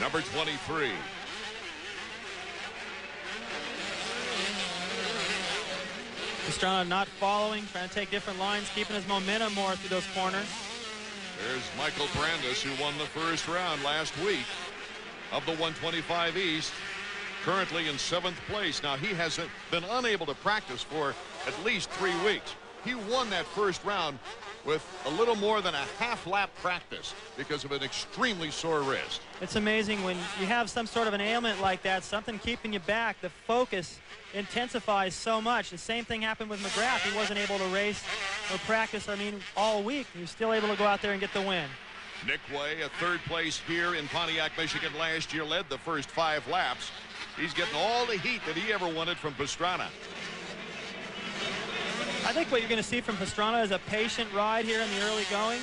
Number 23. Pastrana not following, trying to take different lines, keeping his momentum more through those corners. There's Michael Brandis, who won the first round last week of the 125 East, currently in 7th place. Now, he has been unable to practice for at least 3 weeks. He won that first round with a little more than a half lap practice because of an extremely sore wrist. It's amazing when you have some sort of an ailment like that, something keeping you back, the focus intensifies so much. The same thing happened with McGrath. He wasn't able to race or practice, all week. He was still able to go out there and get the win. Nick Way, a 3rd place here in Pontiac, Michigan last year, led the first 5 laps. He's getting all the heat that he ever wanted from Pastrana. I think what you're going to see from Pastrana is a patient ride here in the early going.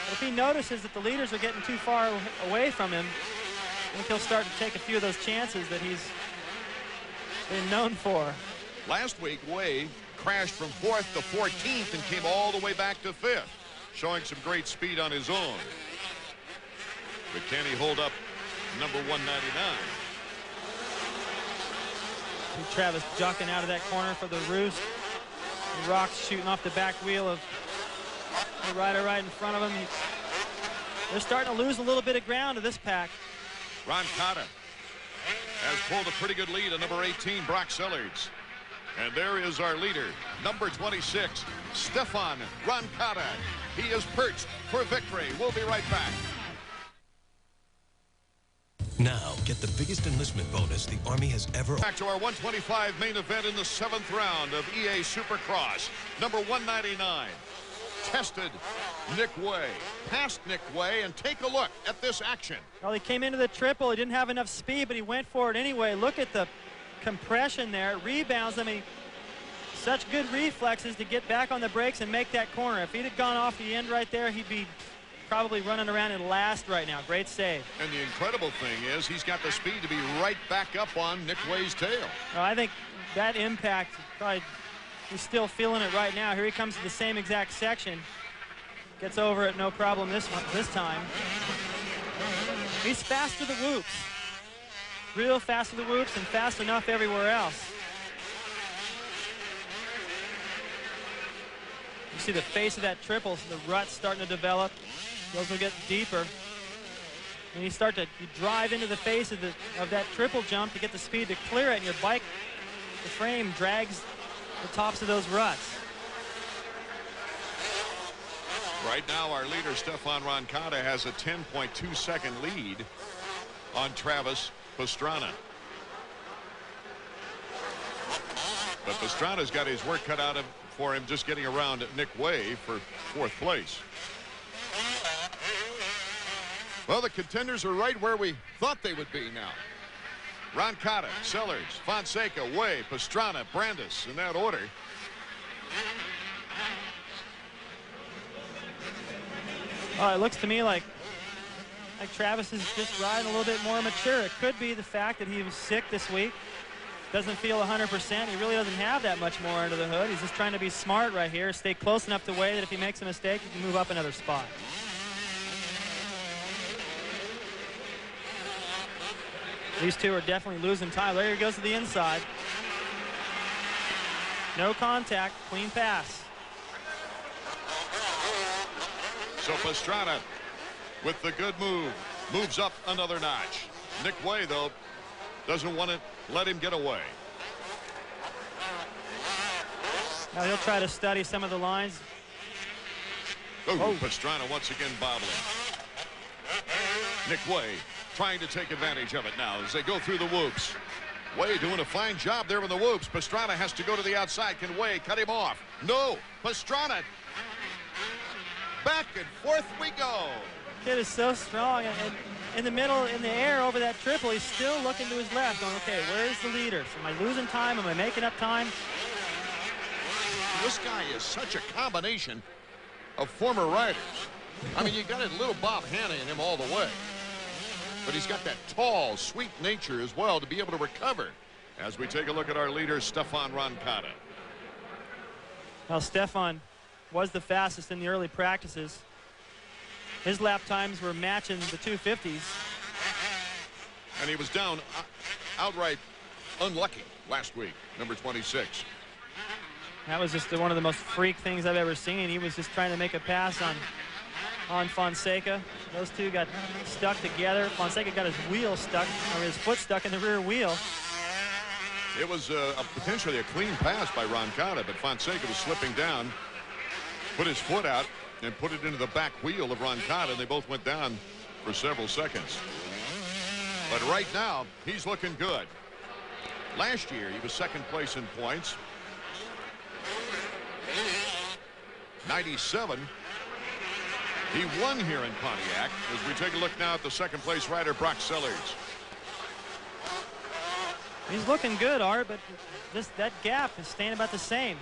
But if he notices that the leaders are getting too far away from him, I think he'll start to take a few of those chances that he's been known for. Last week, Way crashed from 4th to 14th and came all the way back to 5th, showing some great speed on his own. But can he hold up number 199? Travis jockeying out of that corner for the roost. The rocks shooting off the back wheel of the rider right in front of him. They're starting to lose a little bit of ground to this pack. Roncada has pulled a pretty good lead on number 18, Brock Sellards. And there is our leader, number 26, Stefan Roncada. He is perched for victory. We'll be right back. Now, get the biggest enlistment bonus the Army has ever... Back to our 125 main event in the 7th round of EA Supercross. Number 199, tested Nick Way. Past Nick Way, and take a look at this action. Well, he came into the triple. He didn't have enough speed, but he went for it anyway. Look at the compression there. It rebounds. Such good reflexes to get back on the brakes and make that corner. If he'd have gone off the end right there, he'd be probably running around in last right now. Great save. And the incredible thing is he's got the speed to be right back up on Nick Way's tail. Well, I think that impact, probably he's still feeling it right now. Here he comes to the same exact section. Gets over it no problem this time. He's fast to the whoops. Real fast to the whoops and fast enough everywhere else. You see the face of that triple, so the rut's starting to develop. Those will get deeper. And you drive into the face of that triple jump to get the speed to clear it, and your bike, the frame drags the tops of those ruts. Right now, our leader, Stefan Roncada, has a 10.2-second lead on Travis Pastrana. But Pastrana's got his work cut out for him just getting around Nick Way for 4th place. Well, the contenders are right where we thought they would be now. Roncada, Sellers, Fonseca, Way, Pastrana, Brandis in that order. Oh, it looks to me like Travis is just riding a little bit more mature. It could be the fact that he was sick this week. Doesn't feel 100%. He really doesn't have that much more under the hood. He's just trying to be smart right here. Stay close enough to Way that if he makes a mistake, he can move up another spot. These two are definitely losing time. There he goes to the inside. No contact, clean pass. So Pastrana with the good move, moves up another notch. Nick Way, though, doesn't want to let him get away. Now he'll try to study some of the lines. Oh, Pastrana once again bobbling. Nick Way trying to take advantage of it now as they go through the whoops. Way doing a fine job there in the whoops. Pastrana has to go to the outside. Can Way cut him off? No. Pastrana. Back and forth we go. Kid is so strong, and in the middle, in the air over that triple, he's still looking to his left, going, okay, where's the leader? Am I losing time? Am I making up time? This guy is such a combination of former riders. I mean, you got a little Bob Hanna in him all the way. But he's got that tall, sweet nature as well to be able to recover. As we take a look at our leader, Stefan Roncada. Well, Stefan was the fastest in the early practices. His lap times were matching the 250s. And he was down outright unlucky last week, number 26. That was just one of the most freak things I've ever seen. He was just trying to make a pass on Fonseca. Those two got stuck together. Fonseca got his wheel stuck, or his foot stuck in the rear wheel. It was potentially a clean pass by Roncada, but Fonseca was slipping down, put his foot out, and put it into the back wheel of Roncada, and they both went down for several seconds. But right now, he's looking good. Last year, he was second place in points. 97. He won here in Pontiac. As we take a look now at the second place rider, Brock Sellers. He's looking good, Art, but that gap is staying about the same.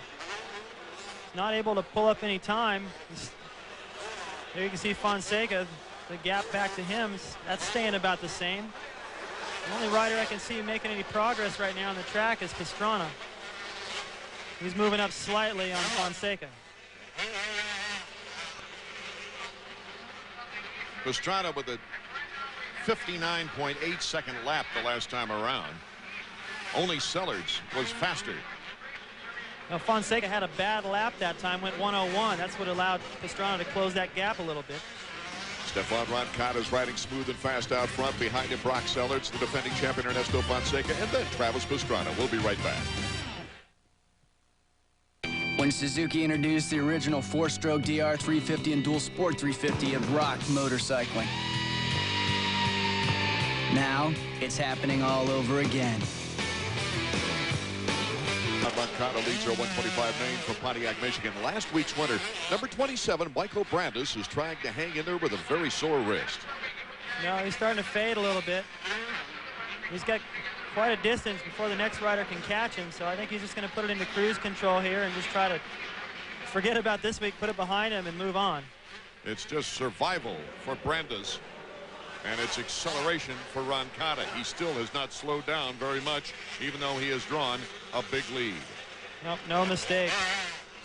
He's not able to pull up any time. There you can see Fonseca, the gap back to him, that's staying about the same. The only rider I can see making any progress right now on the track is Pastrana. He's moving up slightly on Fonseca. Pastrana with a 59.8 second lap the last time around. Only Sellers was faster. Now Fonseca had a bad lap that time, went 101. That's what allowed Pastrana to close that gap a little bit. Stefan Roncada is riding smooth and fast out front. Behind him, Brock Sellers, the defending champion Ernesto Fonseca, and then Travis Pastrana. We'll be right back. When Suzuki introduced the original 4-stroke DR350 and dual sport 350, it rocked motorcycling. Now, it's happening all over again. Roncada leads our 125 main from Pontiac, Michigan. Last week's winner, number 27, Michael Brandis, is trying to hang in there with a very sore wrist. No, he's starting to fade a little bit. He's got quite a distance before the next rider can catch him, so I think he's just going to put it into cruise control here and just try to forget about this week, put it behind him, and move on. It's just survival for Brandis, and it's acceleration for Roncada. He still has not slowed down very much, even though he has drawn a big lead. Nope, no mistake.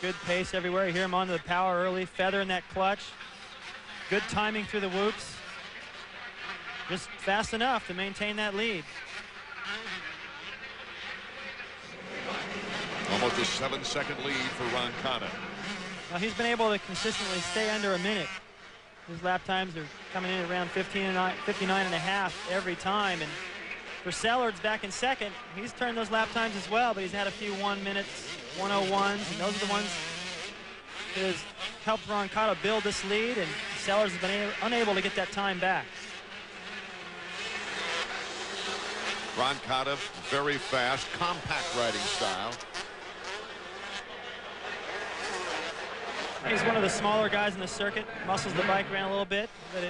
Good pace everywhere. You hear him onto the power early, feather in that clutch. Good timing through the whoops. Just fast enough to maintain that lead. Almost a 7-second lead for Roncada. Now he's been able to consistently stay under a minute. His lap times are coming in around 59 and a half every time. And for Sellers back in second, he's turned those lap times as well, but he's had a few 1 minutes, 101s, and those are the ones that has helped Roncada build this lead, and Sellers has been unable to get that time back. Roncada, very fast, compact riding style. He's one of the smaller guys in the circuit, muscles the bike around a little bit, but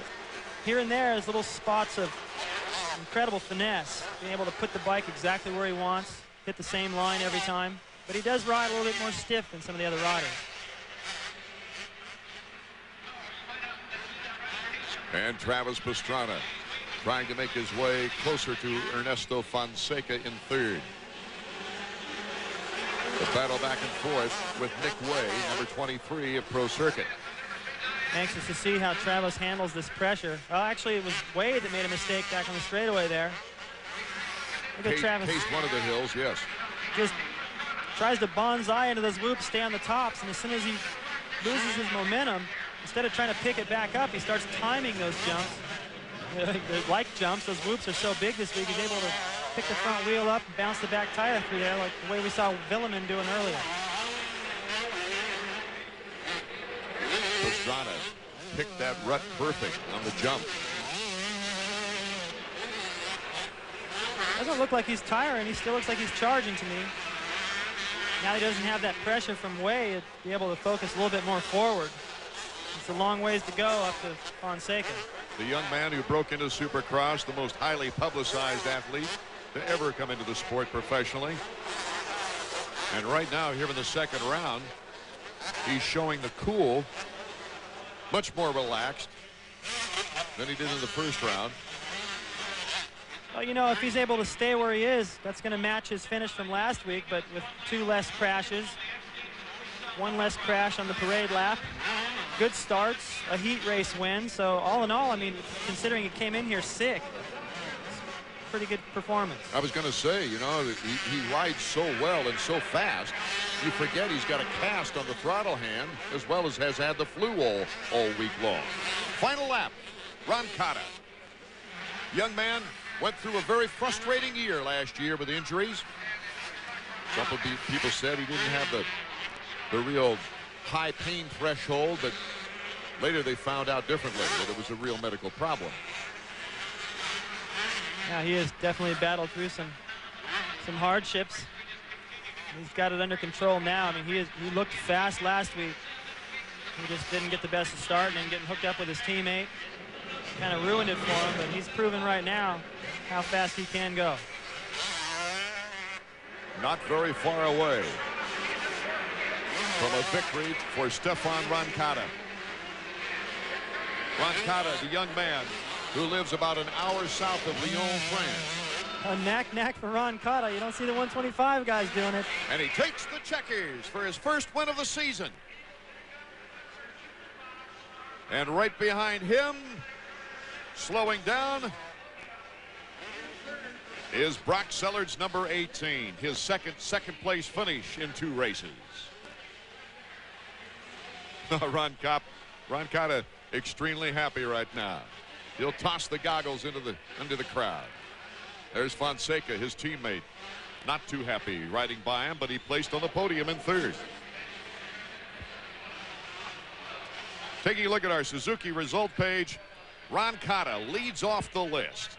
here and there is little spots of incredible finesse, being able to put the bike exactly where he wants, hit the same line every time. But he does ride a little bit more stiff than some of the other riders. And Travis Pastrana trying to make his way closer to Ernesto Fonseca in third. The battle back and forth with Nick Way, number 23 of Pro Circuit. Anxious to see how Travis handles this pressure. Well, actually, it was Wade that made a mistake back on the straightaway there. Look at Travis. Cased one of the hills, yes. Just tries to bonsai into those loops, stay on the tops, and as soon as he loses his momentum, instead of trying to pick it back up, he starts timing those jumps. They're like jumps. Those whoops are so big this week. He's able to pick the front wheel up and bounce the back tire through there like the way we saw Villeman doing earlier. Pastrana picked that rut perfect on the jump. Doesn't look like he's tiring. He still looks like he's charging to me. Now he doesn't have that pressure from Way to be able to focus a little bit more forward. It's a long ways to go up to Fonseca. The young man who broke into Supercross, the most highly publicized athlete to ever come into the sport professionally. And right now, here in the second round, he's showing the cool, much more relaxed than he did in the first round. Well, you know, if he's able to stay where he is, that's going to match his finish from last week, but with 2 less crashes, 1 less crash on the parade lap, good starts, a heat race win. So all in all, I mean, considering he came in here sick, pretty good performance. I was going to say, you know, he rides so well and so fast, you forget he's got a cast on the throttle hand as well as has had the flu all week long. Final lap, Ron Cotta. Young man went through a very frustrating year last year with injuries. Some of the people said he didn't have the real high pain threshold, but later they found out differently, that it was a real medical problem. Yeah, he has definitely battled through some hardships. He's got it under control now. I mean, he looked fast last week. He just didn't get the best of start, and then getting hooked up with his teammate kind of ruined it for him, but he's proven right now how fast he can go. Not very far away from a victory for Stefan Roncada. Roncada, the young man who lives about an hour south of Lyon, France. A knack for Roncada. You don't see the 125 guys doing it. And he takes the checkers for his first win of the season. And right behind him, slowing down, is Brock Sellards, number 18, his second place finish in 2 races. Roncada extremely happy right now. He'll toss the goggles into the crowd. There's Fonseca, his teammate, not too happy riding by him, but he placed on the podium in 3rd. Taking a look at our Suzuki result page, Roncada leads off the list.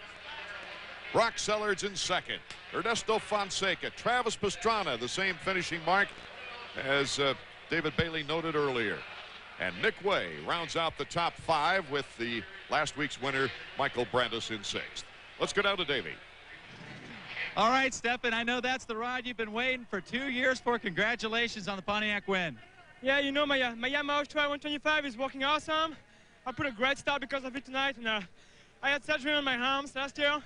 Brock Sellards in 2nd. Ernesto Fonseca, Travis Pastrana, the same finishing mark as David Bailey noted earlier. And Nick Way rounds out the top 5 with the last week's winner, Michael Brandis, in 6th. Let's go down to Davey. All right, Stefan, I know that's the ride you've been waiting for 2 years for. Congratulations on the Pontiac win. Yeah, you know, my Yamaha 125 is working awesome. I put a great start because of it tonight, and I had surgery on my arms last year.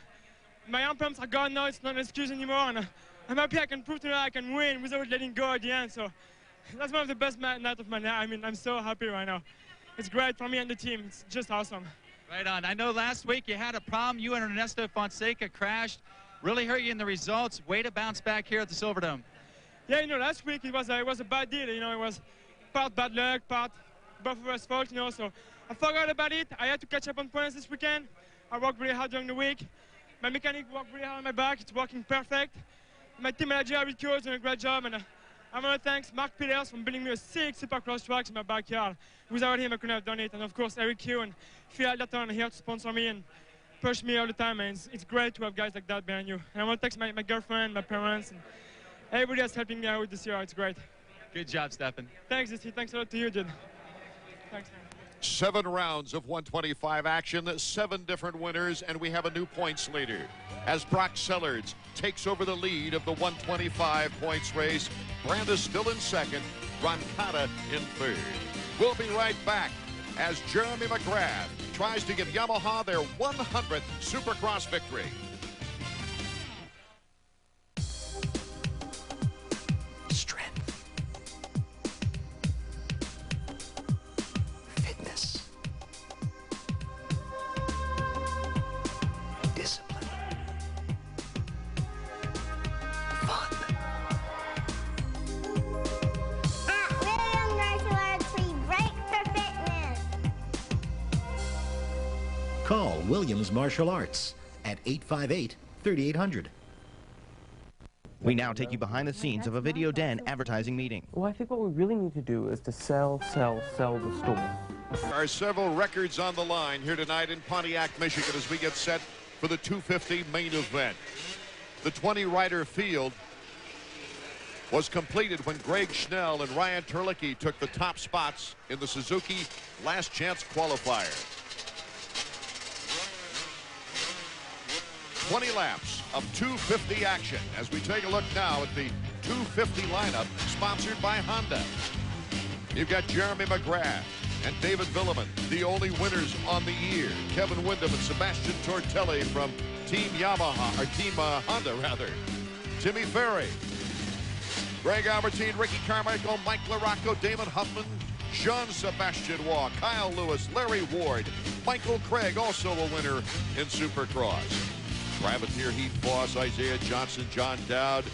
My arm pumps are gone now. It's not an excuse anymore, and I'm happy I can prove tonight I can win without letting go at the end. So that's one of the best nights of my life. I mean, I'm so happy right now. It's great for me and the team. It's just awesome. Right on. I know last week you had a problem. You and Ernesto Fonseca crashed. Really hurt you in the results. Way to bounce back here at the Silverdome. Yeah, you know, last week it was a bad deal. You know, it was part bad luck, part both of us fault, you know. So I forgot about it. I had to catch up on points this weekend. I worked really hard during the week. My mechanic worked really hard on my back. It's working perfect. My team manager, Rico, is doing a great job. And I want to thank Mark Peters for building me a 6 Supercross tracks in my backyard. Without him, I couldn't have done it. And of course, Eric Hugh and Phil Alderton are here to sponsor me and push me all the time. And it's great to have guys like that behind you. And I want to thank my girlfriend, my parents, and everybody that's helping me out this year. It's great. Good job, Stefan. Thanks, Jesse. Thanks a lot to you, dude. Thanks, man. 7 rounds of 125 action, 7 different winners, and we have a new points leader as Brock Sellards takes over the lead of the 125 points race. Brandis still in second, Roncada in third. We'll be right back as Jeremy McGrath tries to give Yamaha their 100th Supercross victory. Strength. Fitness. Discipline. Fun. Call Williams Martial Arts at 858-3800. We now take you behind the scenes of a Video Den advertising meeting. Well, I think what we really need to do is to sell the store. There are several records on the line here tonight in Pontiac, Michigan, as we get set for the 250 main event. The 20-rider field was completed when Greg Schnell and Ryan Terlicki took the top spots in the Suzuki Last Chance qualifier. 20 laps of 250 action as we take a look now at the 250 lineup sponsored by Honda. You've got Jeremy McGrath and David Villeman, the only winners on the year. Kevin Windham and Sebastian Tortelli from Team Yamaha, or Team Honda rather. Timmy Ferry, Greg Albertine, Ricky Carmichael, Mike LaRocco, Damon Huffman, Jean-Sebastian Waugh, Kyle Lewis, Larry Ward, Michael Craig, also a winner in Supercross. Privateer Heath Foss, Isaiah Johnson, John Dowd,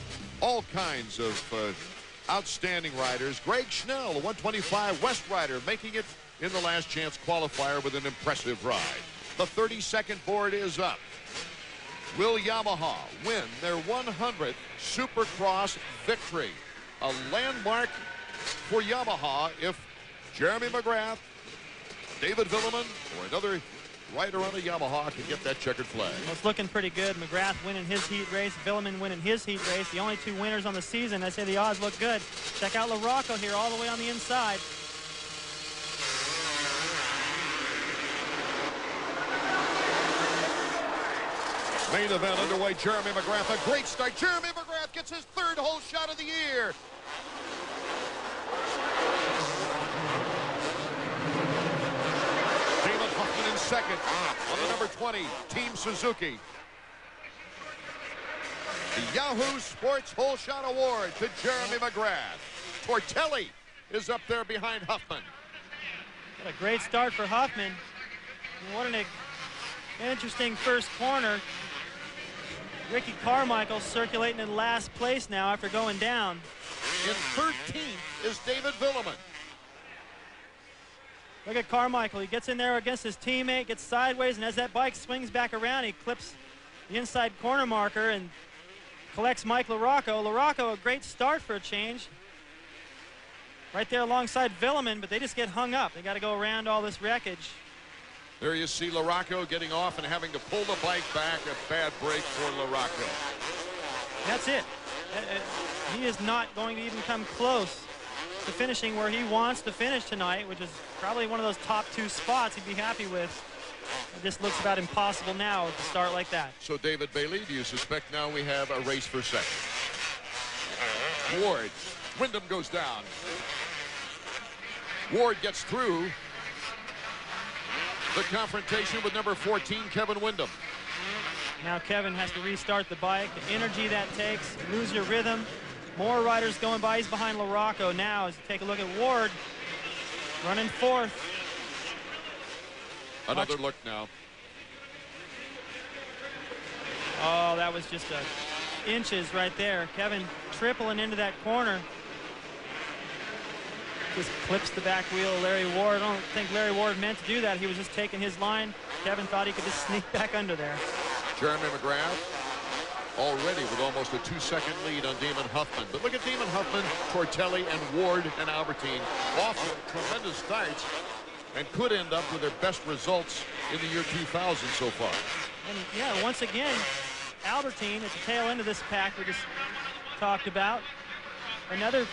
all kinds of outstanding riders. Greg Schnell, a 125 West rider, making it in the Last Chance qualifier with an impressive ride. The 30-second board is up. Will Yamaha win their 100th Supercross victory? A landmark for Yamaha if Jeremy McGrath, David Villeman, or another rider on a Yamaha can get that checkered flag. Well, it's looking pretty good. McGrath winning his heat race, Villeman winning his heat race. The only 2 winners on the season. I say the odds look good. Check out LaRocco here all the way on the inside. Main event underway. Jeremy McGrath, a great start. Jeremy McGrath gets his 3rd whole shot of the year. Second on the number 20, Team Suzuki. The Yahoo Sports Whole Shot Award to Jeremy McGrath. Tortelli is up there behind Huffman. What a great start for Huffman. And what an interesting first corner. Ricky Carmichael circulating in last place now after going down. In 13th is David Villeman. Look at Carmichael. He gets in there against his teammate, gets sideways, and as that bike swings back around, he clips the inside corner marker and collects Mike LaRocco. LaRocco, a great start for a change. Right there alongside Villeman, but they just get hung up. They got to go around all this wreckage. There you see LaRocco getting off and having to pull the bike back. A bad break for LaRocco. That's it. He is not going to even come close to finishing where he wants to finish tonight, which is probably one of those top 2 spots he'd be happy with. It just looks about impossible now with a start like that. So, David Bailey, do you suspect now we have a race for second? Ward, Windham goes down. Ward gets through the confrontation with number 14, Kevin Windham. Now Kevin has to restart the bike. The energy that takes, lose your rhythm. More riders going by. He's behind LaRocco now as you take a look at Ward running 4th. Another look now. Oh, that was just inches right there. Kevin tripling into that corner. Just clips the back wheel of Larry Ward. I don't think Larry Ward meant to do that. He was just taking his line. Kevin thought he could just sneak back under there. Jeremy McGrath already with almost a 2-second lead on Damon Huffman. But look at Damon Huffman, Tortelli, and Ward and Albertine off tremendous starts and could end up with their best results in the year 2000 so far. And yeah, once again, Albertine at the tail end of this pack we just talked about. Another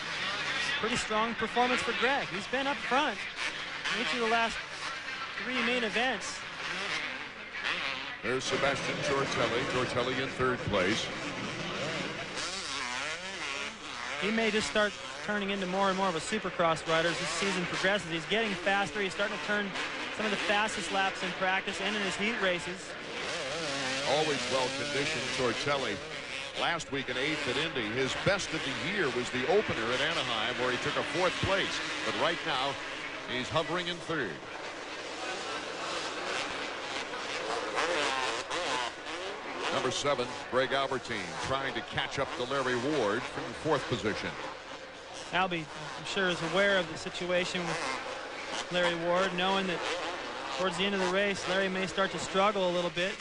pretty strong performance for Greg. He's been up front each of the last 3 main events. There's Sebastian Tortelli. Tortelli in third place. He may just start turning into more and more of a Supercross rider as this season progresses. He's getting faster. He's starting to turn some of the fastest laps in practice and in his heat races. Always well-conditioned Tortelli. Last week in 8th at Indy, his best of the year was the opener at Anaheim, where he took a 4th place. But right now, he's hovering in 3rd. Number 7, Greg Albertine, trying to catch up to Larry Ward from 4th position. Albie, I'm sure, is aware of the situation with Larry Ward, knowing that towards the end of the race, Larry may start to struggle a little bit,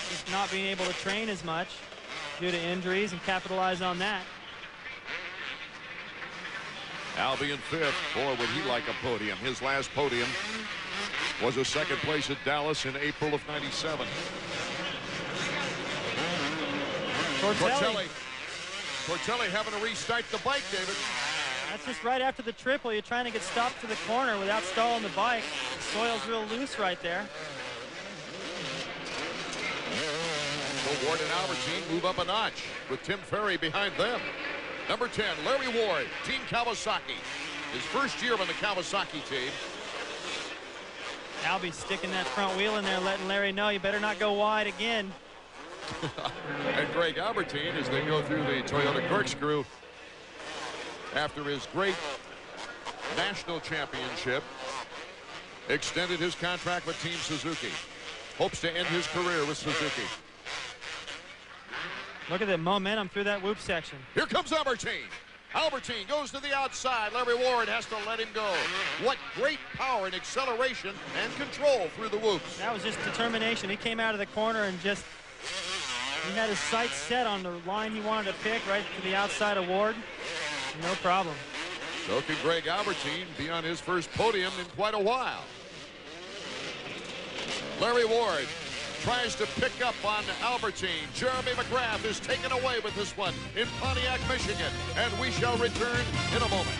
just not being able to train as much due to injuries, and capitalize on that. Albie in 5th. Boy, would he like a podium. His last podium was a 2nd place at Dallas in April of '97. Tortelli having to restart the bike, David. That's just right after the triple. You're trying to get stopped to the corner without stalling the bike. The soil's real loose right there. So Ward and Albertine move up a notch with Tim Ferry behind them. Number 10, Larry Ward, Team Kawasaki. His first year on the Kawasaki team. Albie sticking that front wheel in there, letting Larry know you better not go wide again. And Greg Albertine, as they go through the Toyota Corkscrew, after his great national championship, extended his contract with Team Suzuki. Hopes to end his career with Suzuki. Look at the momentum through that whoop section. Here comes Albertine. Albertine goes to the outside. Larry Ward has to let him go. What great power and acceleration and control through the whoops. That was just determination. He came out of the corner and just, he had his sights set on the line he wanted to pick, right to the outside of Ward. No problem. So can Greg Albertine be on his first podium in quite a while. Larry Ward tries to pick up on Albertine. Jeremy McGrath is taken away with this one in Pontiac, Michigan. And we shall return in a moment.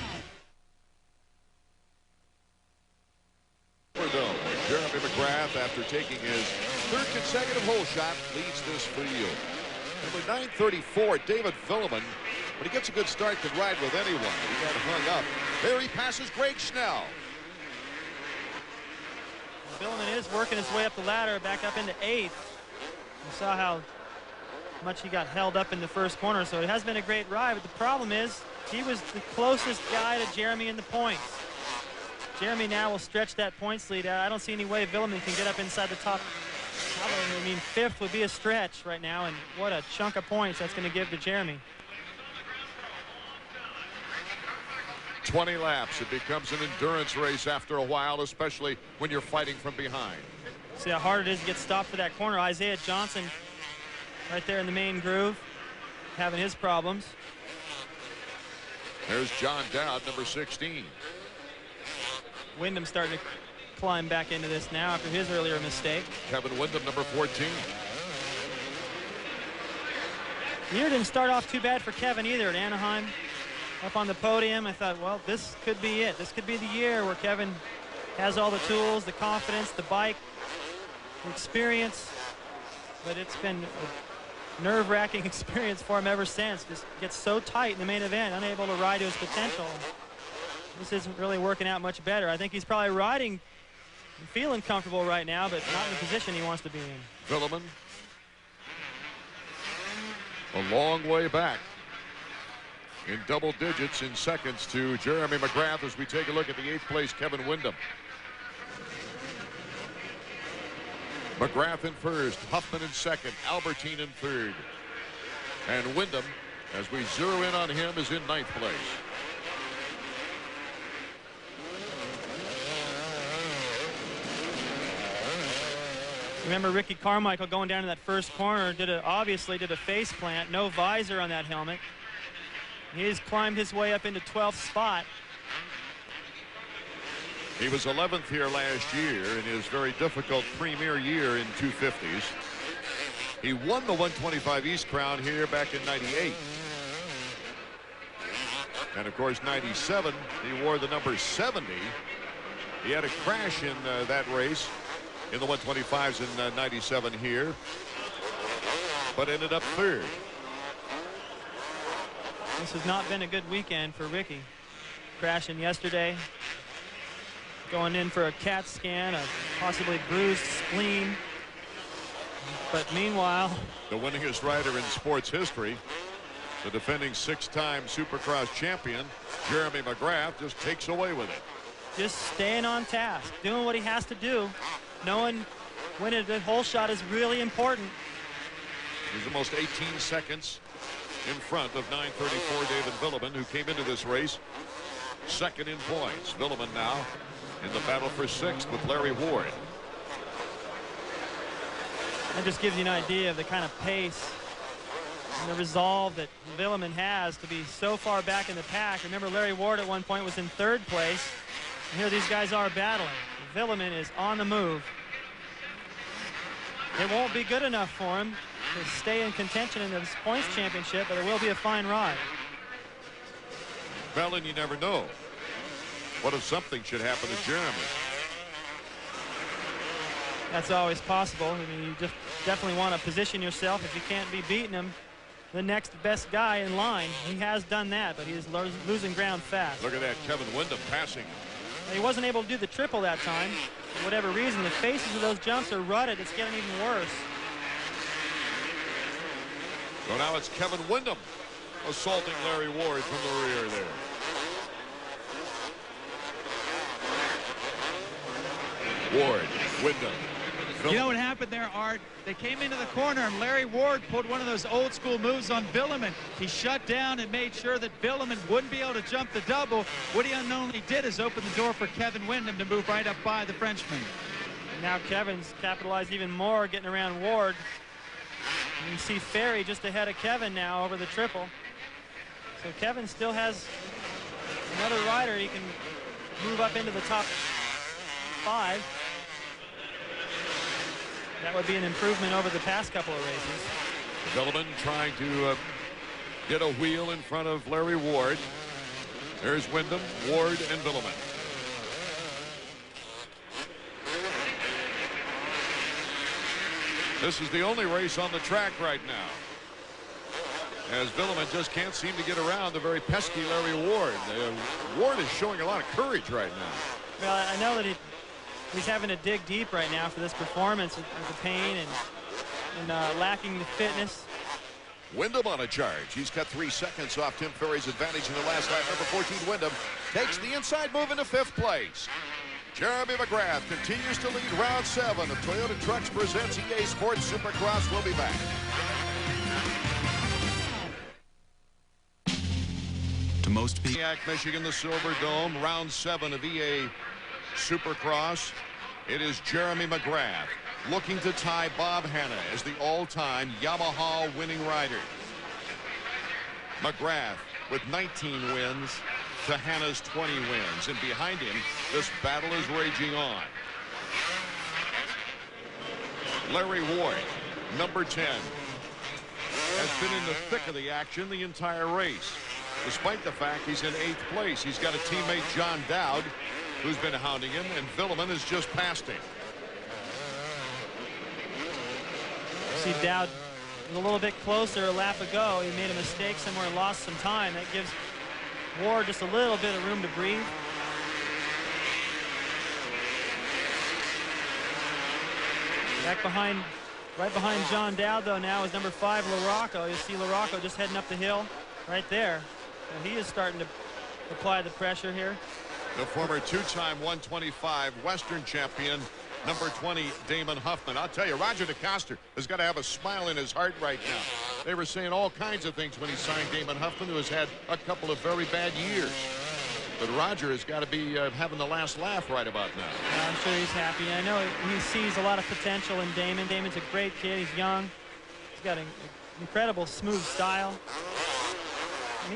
Jeremy McGrath, after taking his 3rd consecutive hole shot, leads this field. Number 934, David Villeman. When he gets a good start, can ride with anyone. He got hung up. There he passes Greg Schnell. Villeman is working his way up the ladder, back up into 8th. You saw how much he got held up in the first corner, so it has been a great ride, but the problem is he was the closest guy to Jeremy in the points. Jeremy now will stretch that points lead out. I don't see any way Villeman can get up inside the top. I mean, 5th would be a stretch right now, and what a chunk of points that's going to give to Jeremy. 20 laps. It becomes an endurance race after a while, especially when you're fighting from behind. See how hard it is to get stopped for that corner. Isaiah Johnson right there in the main groove, having his problems. There's John Dowd, number 16. Wyndham starting to climb back into this now after his earlier mistake. Kevin Wyndham, number 14. The year didn't start off too bad for Kevin either at Anaheim. Up on the podium, I thought, well, this could be it. This could be the year where Kevin has all the tools, the confidence, the bike, the experience. But it's been a nerve-wracking experience for him ever since. Just gets so tight in the main event, unable to ride to his potential. This isn't really working out much better. I think he's probably riding and feeling comfortable right now, but not in the position he wants to be in. Villeman, a long way back in double digits in seconds to Jeremy McGrath as we take a look at the 8th place Kevin Wyndham. McGrath in 1st, Huffman in 2nd, Albertine in 3rd. And Wyndham, as we zero in on him, is in 9th place. Remember Ricky Carmichael going down to that first corner, obviously did a face plant, no visor on that helmet. He's climbed his way up into 12th spot. He was 11th here last year in his very difficult premier year in 250s. He won the 125 East Crown here back in '98. And of course, '97, he wore the number 70. He had a crash in that race in the 125s in 97 here, but ended up third. This has not been a good weekend for Ricky. Crashing yesterday, going in for a CAT scan, a possibly bruised spleen. But meanwhile, the winningest rider in sports history, the defending 6-time Supercross champion, Jeremy McGrath, just takes away with it. Just staying on task, doing what he has to do, knowing when a hole shot is really important. He's almost 18 seconds in front of 934 David Villeman, who came into this race second in points. Villeman now in the battle for 6th with Larry Ward. That just gives you an idea of the kind of pace and the resolve that Villeman has to be so far back in the pack. Remember, Larry Ward at one point was in 3rd place. And here these guys are battling. Villeman is on the move. It won't be good enough for him to stay in contention in this points championship, but it will be a fine ride. Well, and you never know. What if something should happen to Jeremy? That's always possible. I mean, you just definitely want to position yourself. If you can't be beating him, the next best guy in line. He has done that, but he is losing ground fast. Look at that, Kevin Windham passing. He wasn't able to do the triple that time. For whatever reason, the faces of those jumps are rutted. It's getting even worse. So now it's Kevin Windham assaulting Larry Ward from the rear there. Ward, Windham. You know what happened there, Art? They came into the corner, and Larry Ward pulled one of those old-school moves on Villeman. He shut down and made sure that Villeman wouldn't be able to jump the double. What he unknowingly did is open the door for Kevin Windham to move right up by the Frenchman. Now Kevin's capitalized even more, getting around Ward. You can see Ferry just ahead of Kevin now over the triple. So Kevin still has another rider. He can move up into the top 5. That would be an improvement over the past couple of races. Villeman trying to get a wheel in front of Larry Ward. There's Windham, Ward, and Villeman. This is the only race on the track right now, as Villeman just can't seem to get around the very pesky Larry Ward. Ward is showing a lot of courage right now. Well, I know that he's having to dig deep right now for this performance with the pain and lacking the fitness. Wyndham on a charge. He's cut 3 seconds off Tim Ferry's advantage in the last lap. Number 14, Wyndham, takes the inside move into 5th place. Jeremy McGrath continues to lead round 7 of Toyota Trucks presents EA Sports Supercross. We'll be back. To most people, Pontiac, Michigan, the Silver Dome, round 7 of EA Supercross. It is Jeremy McGrath looking to tie Bob Hanna as the all-time Yamaha winning rider. McGrath with 19 wins to Hanna's 20 wins, and behind him this battle is raging on. Larry Ward, number 10, has been in the thick of the action the entire race. Despite the fact he's in 8th place, he's got a teammate, John Dowd, who's been hounding him, and Villeman has just passed him. See Dowd was a little bit closer a lap ago. He made a mistake somewhere and lost some time. That gives Ward just a little bit of room to breathe. Back behind, right behind John Dowd, though, now is number 5, LaRocco. You see LaRocco just heading up the hill right there. And he is starting to apply the pressure here. The former 2-time 125 Western champion, number 20, Damon Huffman. I'll tell you, Roger DeCoster has got to have a smile in his heart right now. They were saying all kinds of things when he signed Damon Huffman, who has had a couple of very bad years. But Roger has got to be having the last laugh right about now. I'm sure he's happy. I know he sees a lot of potential in Damon. Damon's a great kid. He's young. He's got an incredible smooth style.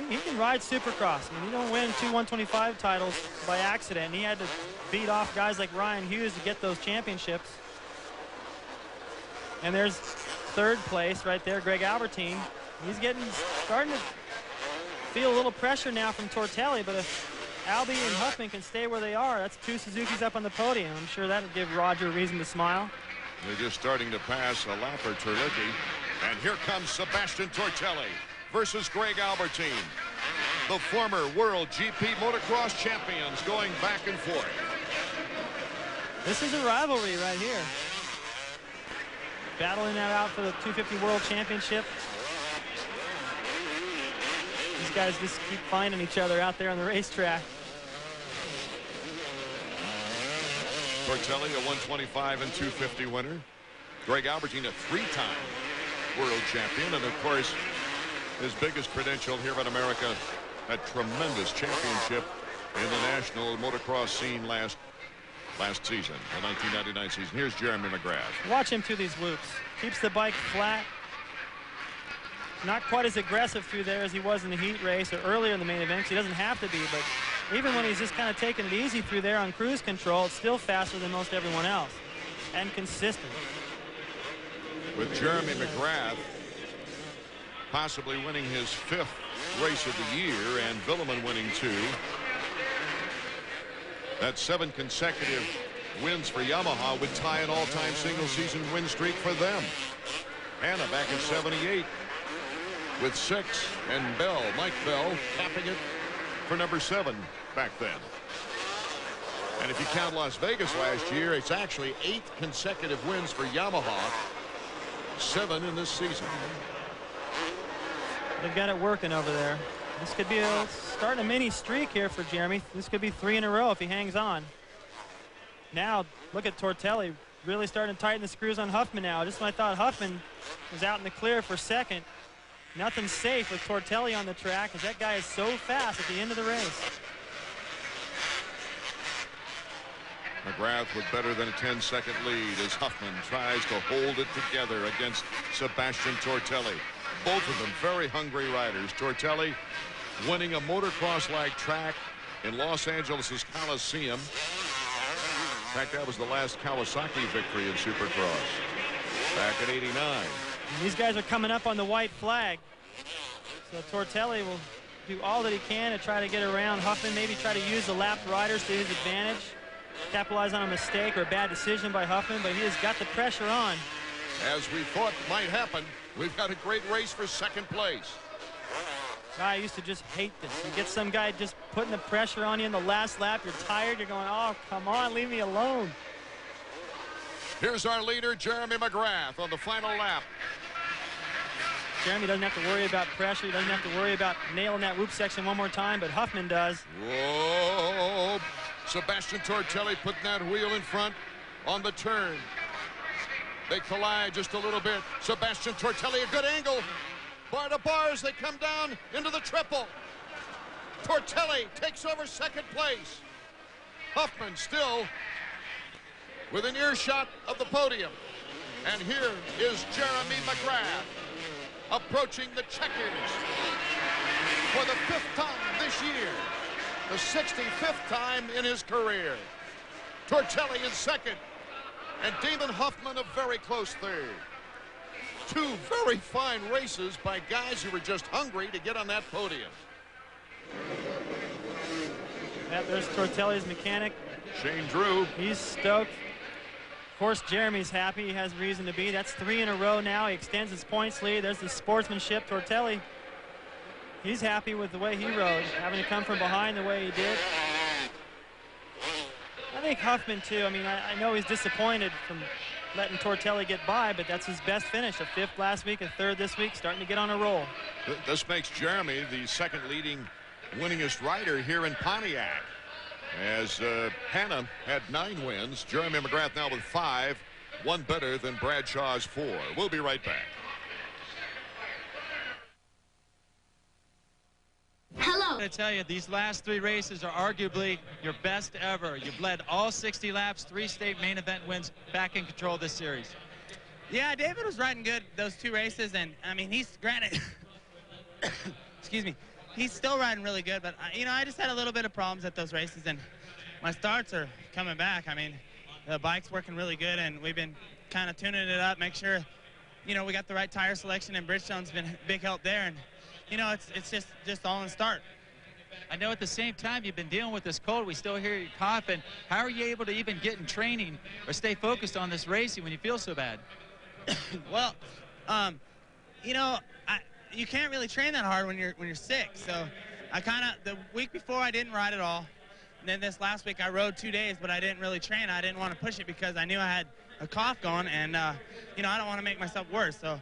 He can ride Supercross. I mean, he don't win 2 125 titles by accident. He had to beat off guys like Ryan Hughes to get those championships. And there's 3rd place right there, Greg Albertine. He's starting to feel a little pressure now from Tortelli, but if Albie and Huffman can stay where they are, that's 2 Suzukis up on the podium. I'm sure that'll give Roger a reason to smile. They're just starting to pass a lap or Terlicki. And here comes Sebastian Tortelli versus Greg Albertine. The former World GP motocross champions going back and forth. This is a rivalry right here. Battling that out for the 250 World Championship. These guys just keep finding each other out there on the racetrack. Tortelli, a 125 and 250 winner. Greg Albertine, a 3-time world champion. And, of course, his biggest credential here in America, a tremendous championship in the national motocross scene last season, the 1999 season. Here's Jeremy McGrath. Watch him through these whoops. Keeps the bike flat. Not quite as aggressive through there as he was in the heat race or earlier in the main event. He doesn't have to be, but even when he's just kind of taking it easy through there on cruise control, it's still faster than most everyone else and consistent. With Jeremy McGrath possibly winning his 5th race of the year and Villeman winning 2. That's 7 consecutive wins for Yamaha would tie an all-time single-season win streak for them. Hanna back in '78 with 6, and Bell, Mike Bell, capping it for number 7 back then. And if you count Las Vegas last year, it's actually 8 consecutive wins for Yamaha, 7 in this season. They've got it working over there. This could be starting a mini streak here for Jeremy. This could be 3 in a row if he hangs on. Now, look at Tortelli really starting to tighten the screws on Huffman now. Just when I thought Huffman was out in the clear for second, nothing's safe with Tortelli on the track, because that guy is so fast at the end of the race. McGrath with better than a 10-second lead as Huffman tries to hold it together against Sebastian Tortelli. Both of them very hungry riders. Tortelli winning a motocross-like track in Los Angeles' Coliseum. In fact, that was the last Kawasaki victory in Supercross back in '89. And these guys are coming up on the white flag. So Tortelli will do all that he can to try to get around Huffman, maybe try to use the lapped riders to his advantage, capitalize on a mistake or a bad decision by Huffman, but he has got the pressure on. As we thought might happen, we've got a great race for second place. I used to just hate this. You get some guy just putting the pressure on you in the last lap, you're tired, you're going, oh, come on, leave me alone. Here's our leader, Jeremy McGrath, on the final lap. Jeremy doesn't have to worry about pressure. He doesn't have to worry about nailing that whoop section one more time, but Huffman does. Whoa! Sebastian Tortelli putting that wheel in front on the turn. They collide just a little bit. Sebastian Tortelli, a good angle. Bar to bars, they come down into the triple. Tortelli takes over second place. Huffman still within earshot of the podium. And here is Jeremy McGrath approaching the checkers for the 5th time this year. The 65th time in his career. Tortelli in second. And Damon Huffman a very close third. 2 very fine races by guys who were just hungry to get on that podium. Yeah, there's Tortelli's mechanic. Shane Drew. He's stoked. Of course, Jeremy's happy. He has reason to be. That's 3 in a row now. He extends his points lead. There's the sportsmanship. Tortelli, he's happy with the way he rode, having to come from behind the way he did. I think Huffman, too. I mean, I know he's disappointed from letting Tortelli get by, but that's his best finish. A 5th last week, a 3rd this week, starting to get on a roll. This makes Jeremy the second leading winningest rider here in Pontiac. As Hanna had 9 wins, Jeremy McGrath now with 5, 1 better than Bradshaw's 4. We'll be right back. Hello. I'm going to tell you, these last 3 races are arguably your best ever. You've led all 60 laps, 3 state main event wins, back in control of this series. Yeah, David was riding good those 2 races, and I mean, he's granted, excuse me, he's still riding really good, but you know, I just had a little bit of problems at those races, and my starts are coming back. I mein, the bike's working really good, and we've been kind of tuning it up, make sure, you know, we got the right tire selection, and Bridgestone's been a big help there, and you know, it's just all in start. I know at the same time you've been dealing with this cold. We still hear you coughing. How are you able to even get in training or stay focused on this racing when you feel so bad? Well, you know, you can't really train that hard when you're sick. So I the week before I didn't ride at all. And then this last week I rode 2 days, but I didn't really train. I didn't want to push it because I knew I had a cough going, and you know, I don't want to make myself worse. So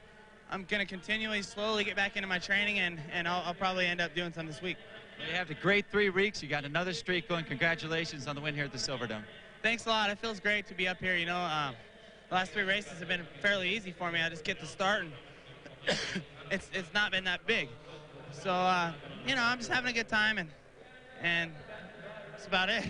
I'm going to continually, slowly get back into my training, and I'll probably end up doing some this week. Well, you have a great 3 weeks. You got another streak going. Congratulations on the win here at the Silverdome. Thanks a lot. It feels great to be up here. You know, the last 3 races have been fairly easy for me. I just get to start, and it's not been that big. So, you know, I'm just having a good time, and that's about it.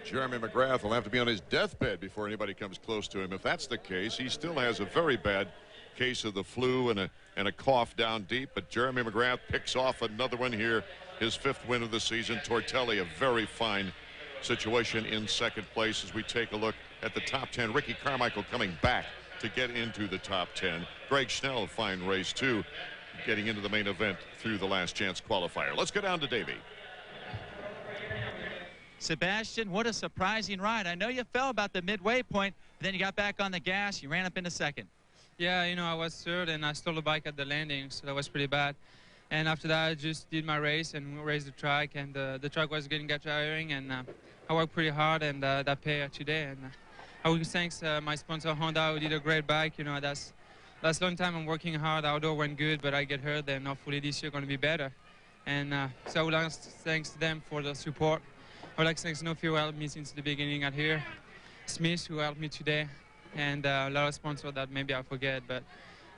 Jeremy McGrath will have to be on his deathbed before anybody comes close to him. If that's the case, he still has a very bad case of the flu and a cough down deep. But Jeremy McGrath picks off another one here, his 5th win of the season. Tortelli, a very fine situation in second place as we take a look at the top 10. Ricky Carmichael coming back to get into the top 10. Greg Schnell, fine race too, getting into the main event through the last chance qualifier. Let's go down to Davey. Sebastian, what a surprising ride. I know you fell about the midway point, then you got back on the gas, you ran up into second. Yeah, you know, I was third and I stole the bike at the landing, so that was pretty bad. And after that, I just did my race and raced the track, and the track was getting tiring, and I worked pretty hard, and that paid today. And I would thank my sponsor Honda, who did a great bike. You know, that's long time I'm working hard. Outdoor went good, but I get hurt, and hopefully this year going to be better. And so I would like to thank them for the support. I would like to thank Snowfield, who helped me since the beginning out here, Smith, who helped me today, and a lot of sponsors that maybe I forget, but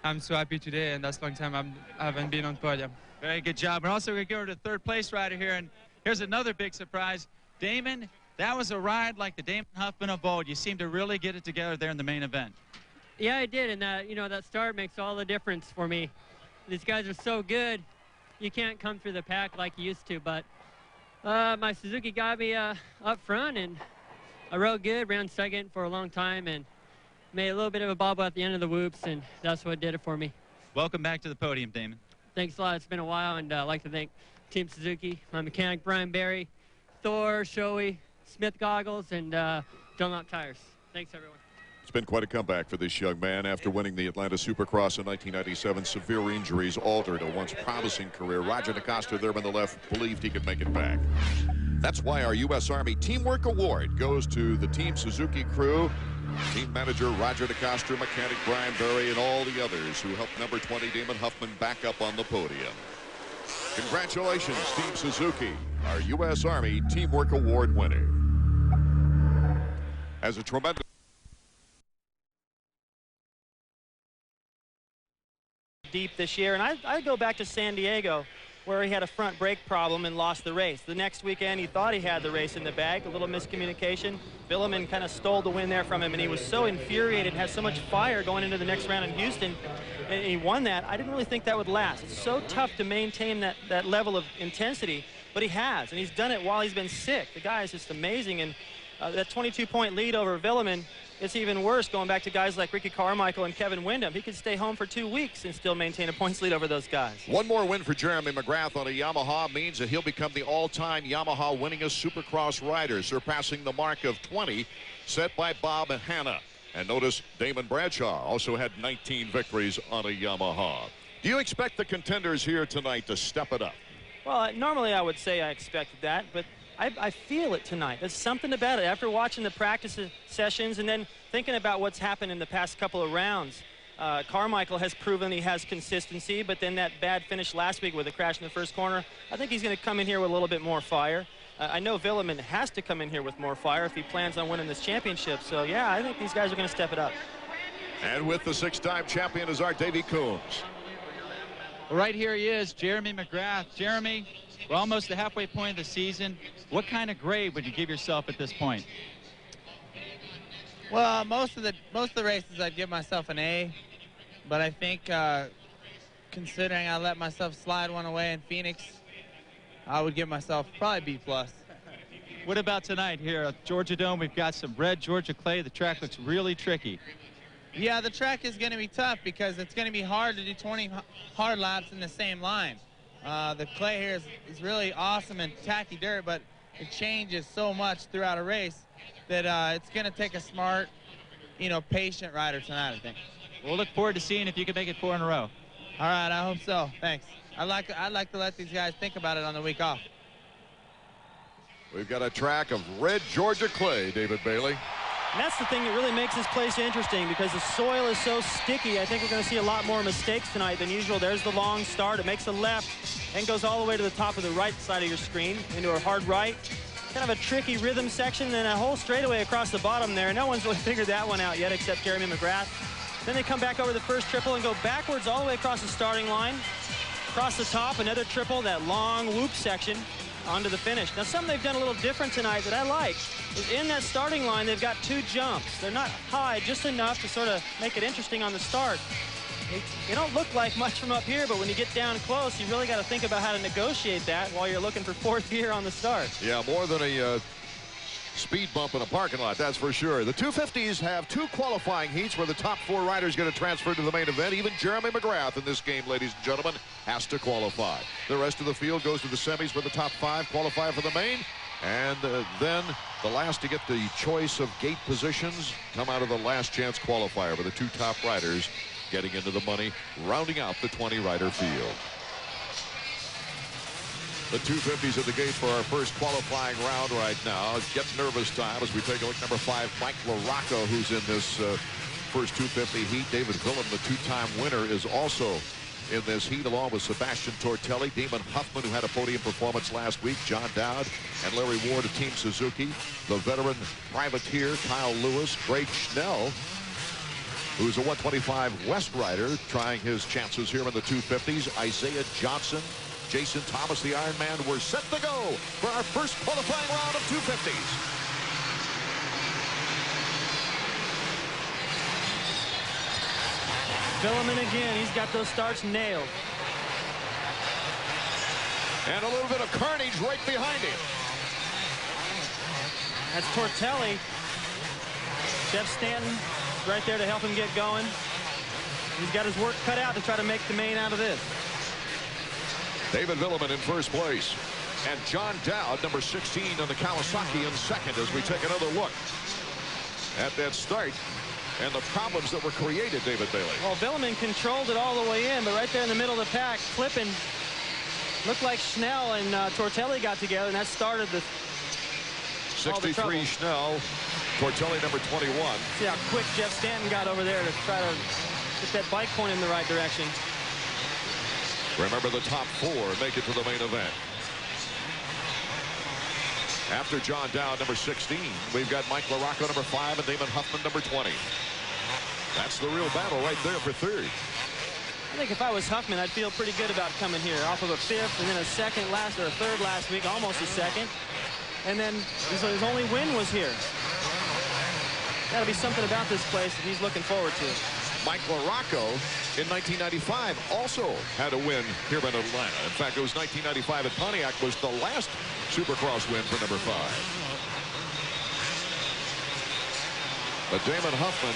I'm so happy today, and that's a long time I haven't been on podium. Very good job. And also, we're going to go to the 3rd place rider here, and here's another big surprise. Damon, that was a ride like the Damon Huffman of old. You seem to really get it together there in the main event. Yeah, I did, and you know, that start makes all the difference for me. These guys are so good, you can't come through the pack like you used to, but my Suzuki got me up front, and I rode good, ran second for a long time, and made a little bit of a bobble at the end of the whoops, and that's what did it for me. Welcome back to the podium, Damon. Thanks a lot. It's been a while, and I'd like to thank Team Suzuki, my mechanic Brian Barry, Thor, Shoei, Smith Goggles, and Dunlop Tires. Thanks, everyone. It's been quite a comeback for this young man after winning the Atlanta Supercross in 1997. Severe injuries altered a once promising career. Roger DeCosta there on the left believed he could make it back. That's why our U.S. Army Teamwork Award goes to the Team Suzuki crew, team manager Roger DeCosta, mechanic Brian Barry, and all the others who helped number 20 Damon Huffman back up on the podium. Congratulations, Team Suzuki, our U.S. Army Teamwork Award winner. As a tremendous deep this year, and I go back to San Diego, where he had a front brake problem and lost the race. The next weekend, he thought he had the race in the bag, a little miscommunication. Villeman kind of stole the win there from him, and he was so infuriated, had so much fire going into the next round in Houston, and he won that. I didn't really think that would last. It's so tough to maintain that level of intensity, but he has, and he's done it while he's been sick. The guy is just amazing, and that 22-point lead over Villeman, it's even worse going back to guys like Ricky Carmichael and Kevin Windham. He could stay home for 2 weeks and still maintain a points lead over those guys. One more win for Jeremy McGrath on a Yamaha means that he'll become the all-time Yamaha winningest Supercross rider, surpassing the mark of 20 set by Bob and Hanna. And notice Damon Bradshaw also had 19 victories on a Yamaha. Do you expect the contenders here tonight to step it up? Well, normally I would say I expected that, but I feel it tonight. There's something about it. After watching the practice sessions and then thinking about what's happened in the past couple of rounds, Carmichael has proven he has consistency, but then that bad finish last week with a crash in the first corner, I think he's going to come in here with a little bit more fire. I know Villeman has to come in here with more fire if he plans on winning this championship. So, yeah, I think these guys are going to step it up. And with the 6-time champion is our Davey Coombs. Well, right here he is, Jeremy McGrath. Jeremy, we're almost the halfway point of the season. What kind of grade would you give yourself at this point? Well, most of the races I'd give myself an A, but I think considering I let myself slide one away in Phoenix, I would give myself probably B+. What about tonight here at Georgia Dome? We've got some red Georgia clay. The track looks really tricky. Yeah, the track is going to be tough because it's going to be hard to do 20 hard laps in the same line. The clay here is really awesome and tacky dirt, but it changes so much throughout a race that it's going to take a smart, patient rider tonight, I think. We'll look forward to seeing if you can make it 4 in a row. All right, I hope so. Thanks. I'd like to let these guys think about it on the week off. We've got a track of red Georgia clay, David Bailey. And that's the thing that really makes this place interesting because the soil is so sticky. I think we're going to see a lot more mistakes tonight than usual. There's the long start. It makes a left and goes all the way to the top of the right side of your screen into a hard right. Kind of a tricky rhythm section, and then a whole straightaway across the bottom there. No one's really figured that one out yet except Jeremy McGrath. Then they come back over the first triple and go backwards all the way across the starting line. Across the top, another triple, that long whoop section onto the finish. Now, something they've done a little different tonight that I like is in that starting line, they've got 2 jumps. They're not high, just enough to sort of make it interesting on the start. They don't look like much from up here, but when you get down close, you really got to think about how to negotiate that while you're looking for 4th gear on the start. Yeah, more than a speed bump in a parking lot, that's for sure. The 250s have 2 qualifying heats where the top 4 riders get to transfer to the main event. Even Jeremy McGrath in this game, ladies and gentlemen, has to qualify. The rest of the field goes to the semis where the top 5 qualify for the main. And then the last to get the choice of gate positions come out of the last chance qualifier with the 2 top riders getting into the money, rounding out the 20-rider field. The 250s at the gate for our first qualifying round right now. Get nervous time as we take a look. Number 5, Mike LaRocco, who's in this first 250 heat. David Willem, the 2-time winner, is also in this heat, along with Sebastian Tortelli, Damon Huffman, who had a podium performance last week, John Dowd, and Larry Ward of Team Suzuki. The veteran privateer, Kyle Lewis, Greg Schnell, who's a 125 West rider, trying his chances here in the 250s. Isaiah Johnson, Jason Thomas, the Ironman. We're set to go for our first qualifying round of 250s. Villeman again, he's got those starts nailed. And a little bit of carnage right behind him. That's Tortelli. Jeff Stanton right there to help him get going. He's got his work cut out to try to make the main out of this. David Villeman in first place. And John Dowd, number 16 on the Kawasaki, in second as we take another look at that start and the problems that were created, David Bailey. Well, Villeman controlled it all the way in, but right there in the middle of the pack, flipping, looked like Schnell and Tortelli got together, and that started the 63 Schnell, Tortelli number 21. See how quick Jeff Stanton got over there to try to get that bike point in the right direction. Remember, the top 4 make it to the main event. After John Dowd, number 16, we've got Mike LaRocco, number 5, and Damon Huffman, number 20. That's the real battle right there for third. I think if I was Huffman, I'd feel pretty good about coming here off of a 5th and then a 2nd last or a 3rd last week, almost a 2nd. And then his only win was here. Got to be something about this place that he's looking forward to. Mike LaRocco in 1995 also had a win here in Atlanta. In fact, it was 1995 at Pontiac was the last Supercross win for number 5. But Damon Huffman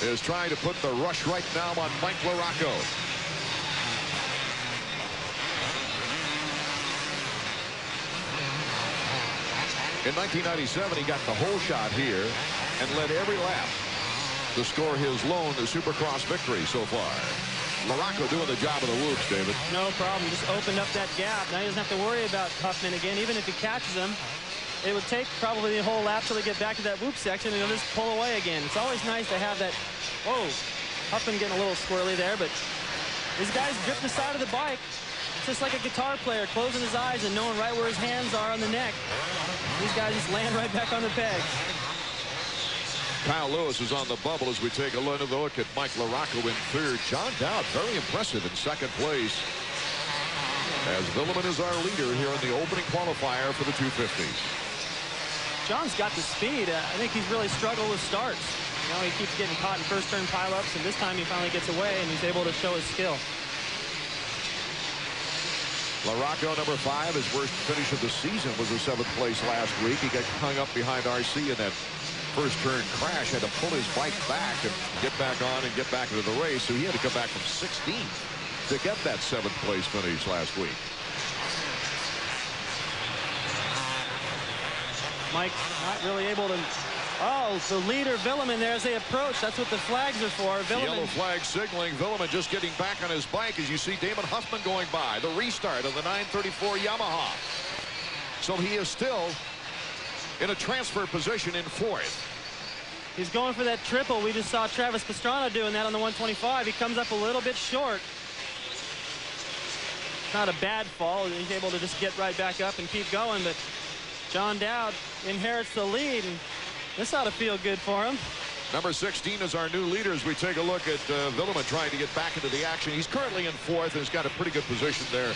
is trying to put the rush right now on Mike LaRocco. In 1997, he got the whole shot here and led every lap to score his lone Supercross victory so far. LaRocco doing the job of the whoops, David. No problem. Just opened up that gap. Now he doesn't have to worry about Huffman again. Even if he catches him, it would take probably the whole lap till they get back to that whoop section and he'll just pull away again. It's always nice to have that. Whoa, Huffman getting a little squirrely there, but these guys grip the side of the bike. It's just like a guitar player closing his eyes and knowing right where his hands are on the neck. These guys just land right back on the pegs. Kyle Lewis is on the bubble as we take a look at Mike LaRocco in third. John Dowd, very impressive in second place, as Villeman is our leader here in the opening qualifier for the 250s. John's got the speed. I think he's really struggled with starts. You know, he keeps getting caught in first turn pileups, and this time he finally gets away and he's able to show his skill. LaRocco, number 5, his worst finish of the season was a 7th place last week. He got hung up behind RC in that first turn crash, had to pull his bike back and get back on and get back into the race. So he had to come back from 16th to get that 7th place finish last week. Mike not really able to. Oh, the leader Villeman there as they approach. That's what the flags are for. The yellow flag signaling Villeman just getting back on his bike as you see Damon Huffman going by. The restart of the 934 Yamaha. So he is still in a transfer position in 4th. He's going for that triple. We just saw Travis Pastrana doing that on the 125. He comes up a little bit short. Not a bad fall. He's able to just get right back up and keep going, but John Dowd inherits the lead, and this ought to feel good for him. Number 16 is our new leader as we take a look at Villeman trying to get back into the action. He's currently in 4th and has got a pretty good position there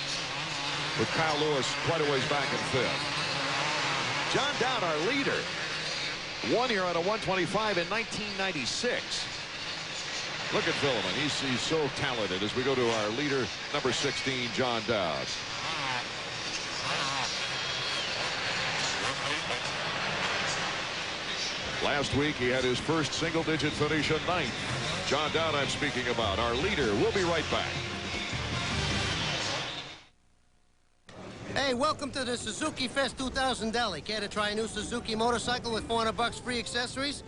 with Kyle Lewis quite a ways back in 5th. John Dowd, our leader, won here on a 125 in 1996. Look at Villeman. He's so talented as we go to our leader, number 16, John Dowd. Last week, he had his first single-digit finish at 9th. John Dowd I'm speaking about, our leader. We'll be right back. Hey, welcome to the Suzuki Fest 2000 Deli. Care to try a new Suzuki motorcycle with $400 free accessories?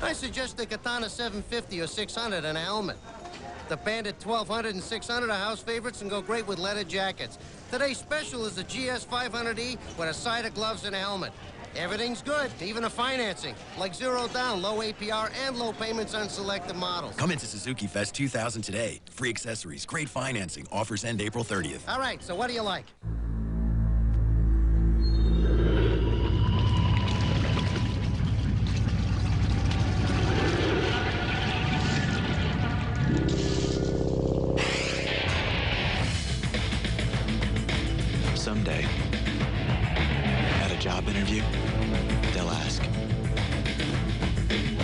I suggest the Katana 750 or 600 and a helmet. The Bandit 1200 and 600 are house favorites and go great with leather jackets. Today's special is the GS 500E with a side of gloves and a helmet. Everything's good, even the financing, like 0 down, low APR, and low payments on selected models. Come into Suzuki Fest 2000 today. Free accessories, great financing. Offers end April 30th. All right, so what do you like? Someday, at a job interview, they'll ask,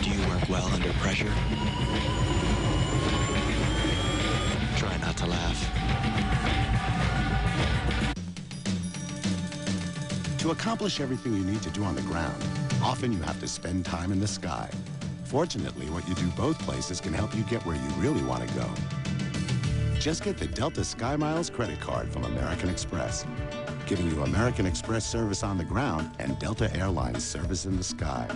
do you work well under pressure? Try not to laugh. To accomplish everything you need to do on the ground, often you have to spend time in the sky. Fortunately, what you do both places can help you get where you really want to go. Just get the Delta Sky Miles credit card from American Express, giving you American Express service on the ground and Delta Airlines service in the sky.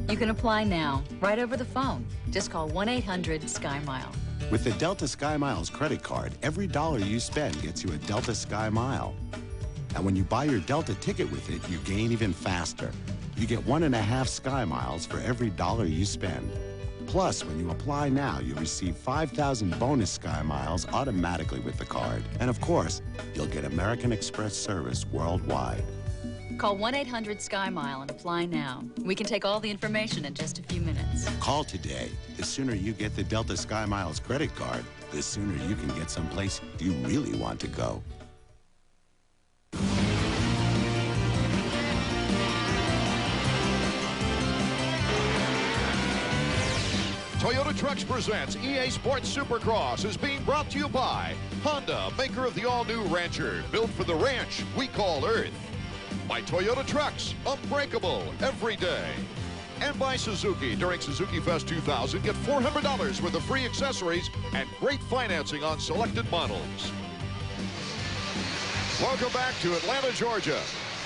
You can apply now, right over the phone. Just call 1-800-SKY-MILE. With the Delta Sky Miles credit card, every dollar you spend gets you a Delta Sky Mile. And when you buy your Delta ticket with it, you gain even faster. You get 1.5 Sky Miles for every dollar you spend. Plus, when you apply now, you'll receive 5,000 bonus Sky Miles automatically with the card. And of course, you'll get American Express service worldwide. Call 1-800-SKY-MILE and apply now. We can take all the information in just a few minutes. Call today. The sooner you get the Delta Sky Miles credit card, the sooner you can get someplace you really want to go. Toyota Trucks presents EA Sports Supercross is being brought to you by Honda, maker of the all-new Rancher, built for the ranch we call Earth. By Toyota Trucks, unbreakable every day. And by Suzuki. During Suzuki Fest 2000, get $400 worth of free accessories and great financing on selected models. Welcome back to Atlanta, Georgia.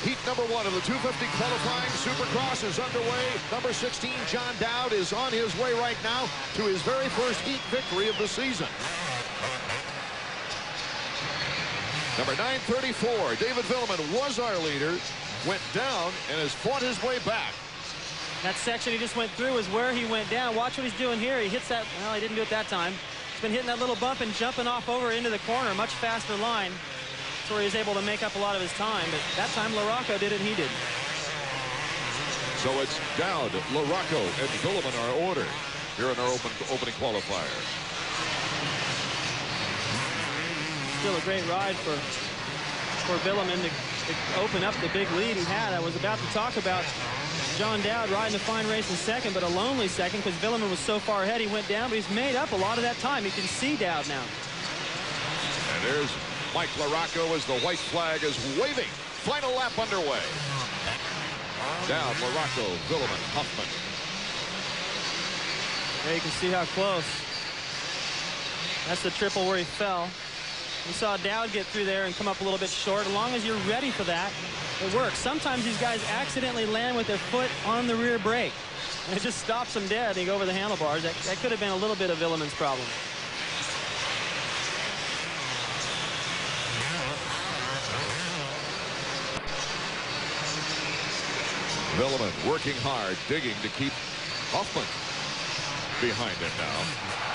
Heat number 1 of the 250 qualifying Supercross is underway. Number 16, John Dowd, is on his way right now to his very first heat victory of the season. Number 934, David Villeman, was our leader, went down and has fought his way back. That section he just went through is where he went down. Watch what he's doing here. He hits that, well, he didn't do it that time. He's been hitting that little bump and jumping off over into the corner, much faster line. That's where he was able to make up a lot of his time, but that time LaRocco did it and he didn't. So it's Dowd, LaRocco, and Villeman our order here in our opening qualifier. Still a great ride for Villeman to open up the big lead he had. I was about to talk about John Dowd riding a fine race in second, but a lonely second because Villeman was so far ahead he went down, but he's made up a lot of that time. You can see Dowd now. And there's Mike LaRocco as the white flag is waving. Final lap underway. Down, Morocco, Villeman, Huffman. There you can see how close. That's the triple where he fell. We saw Dowd get through there and come up a little bit short. As long as you're ready for that, it works. Sometimes these guys accidentally land with their foot on the rear brake. And it just stops them dead. They go over the handlebars. That could have been a little bit of Villeman's problem. Villeman working hard, digging to keep Huffman behind him now.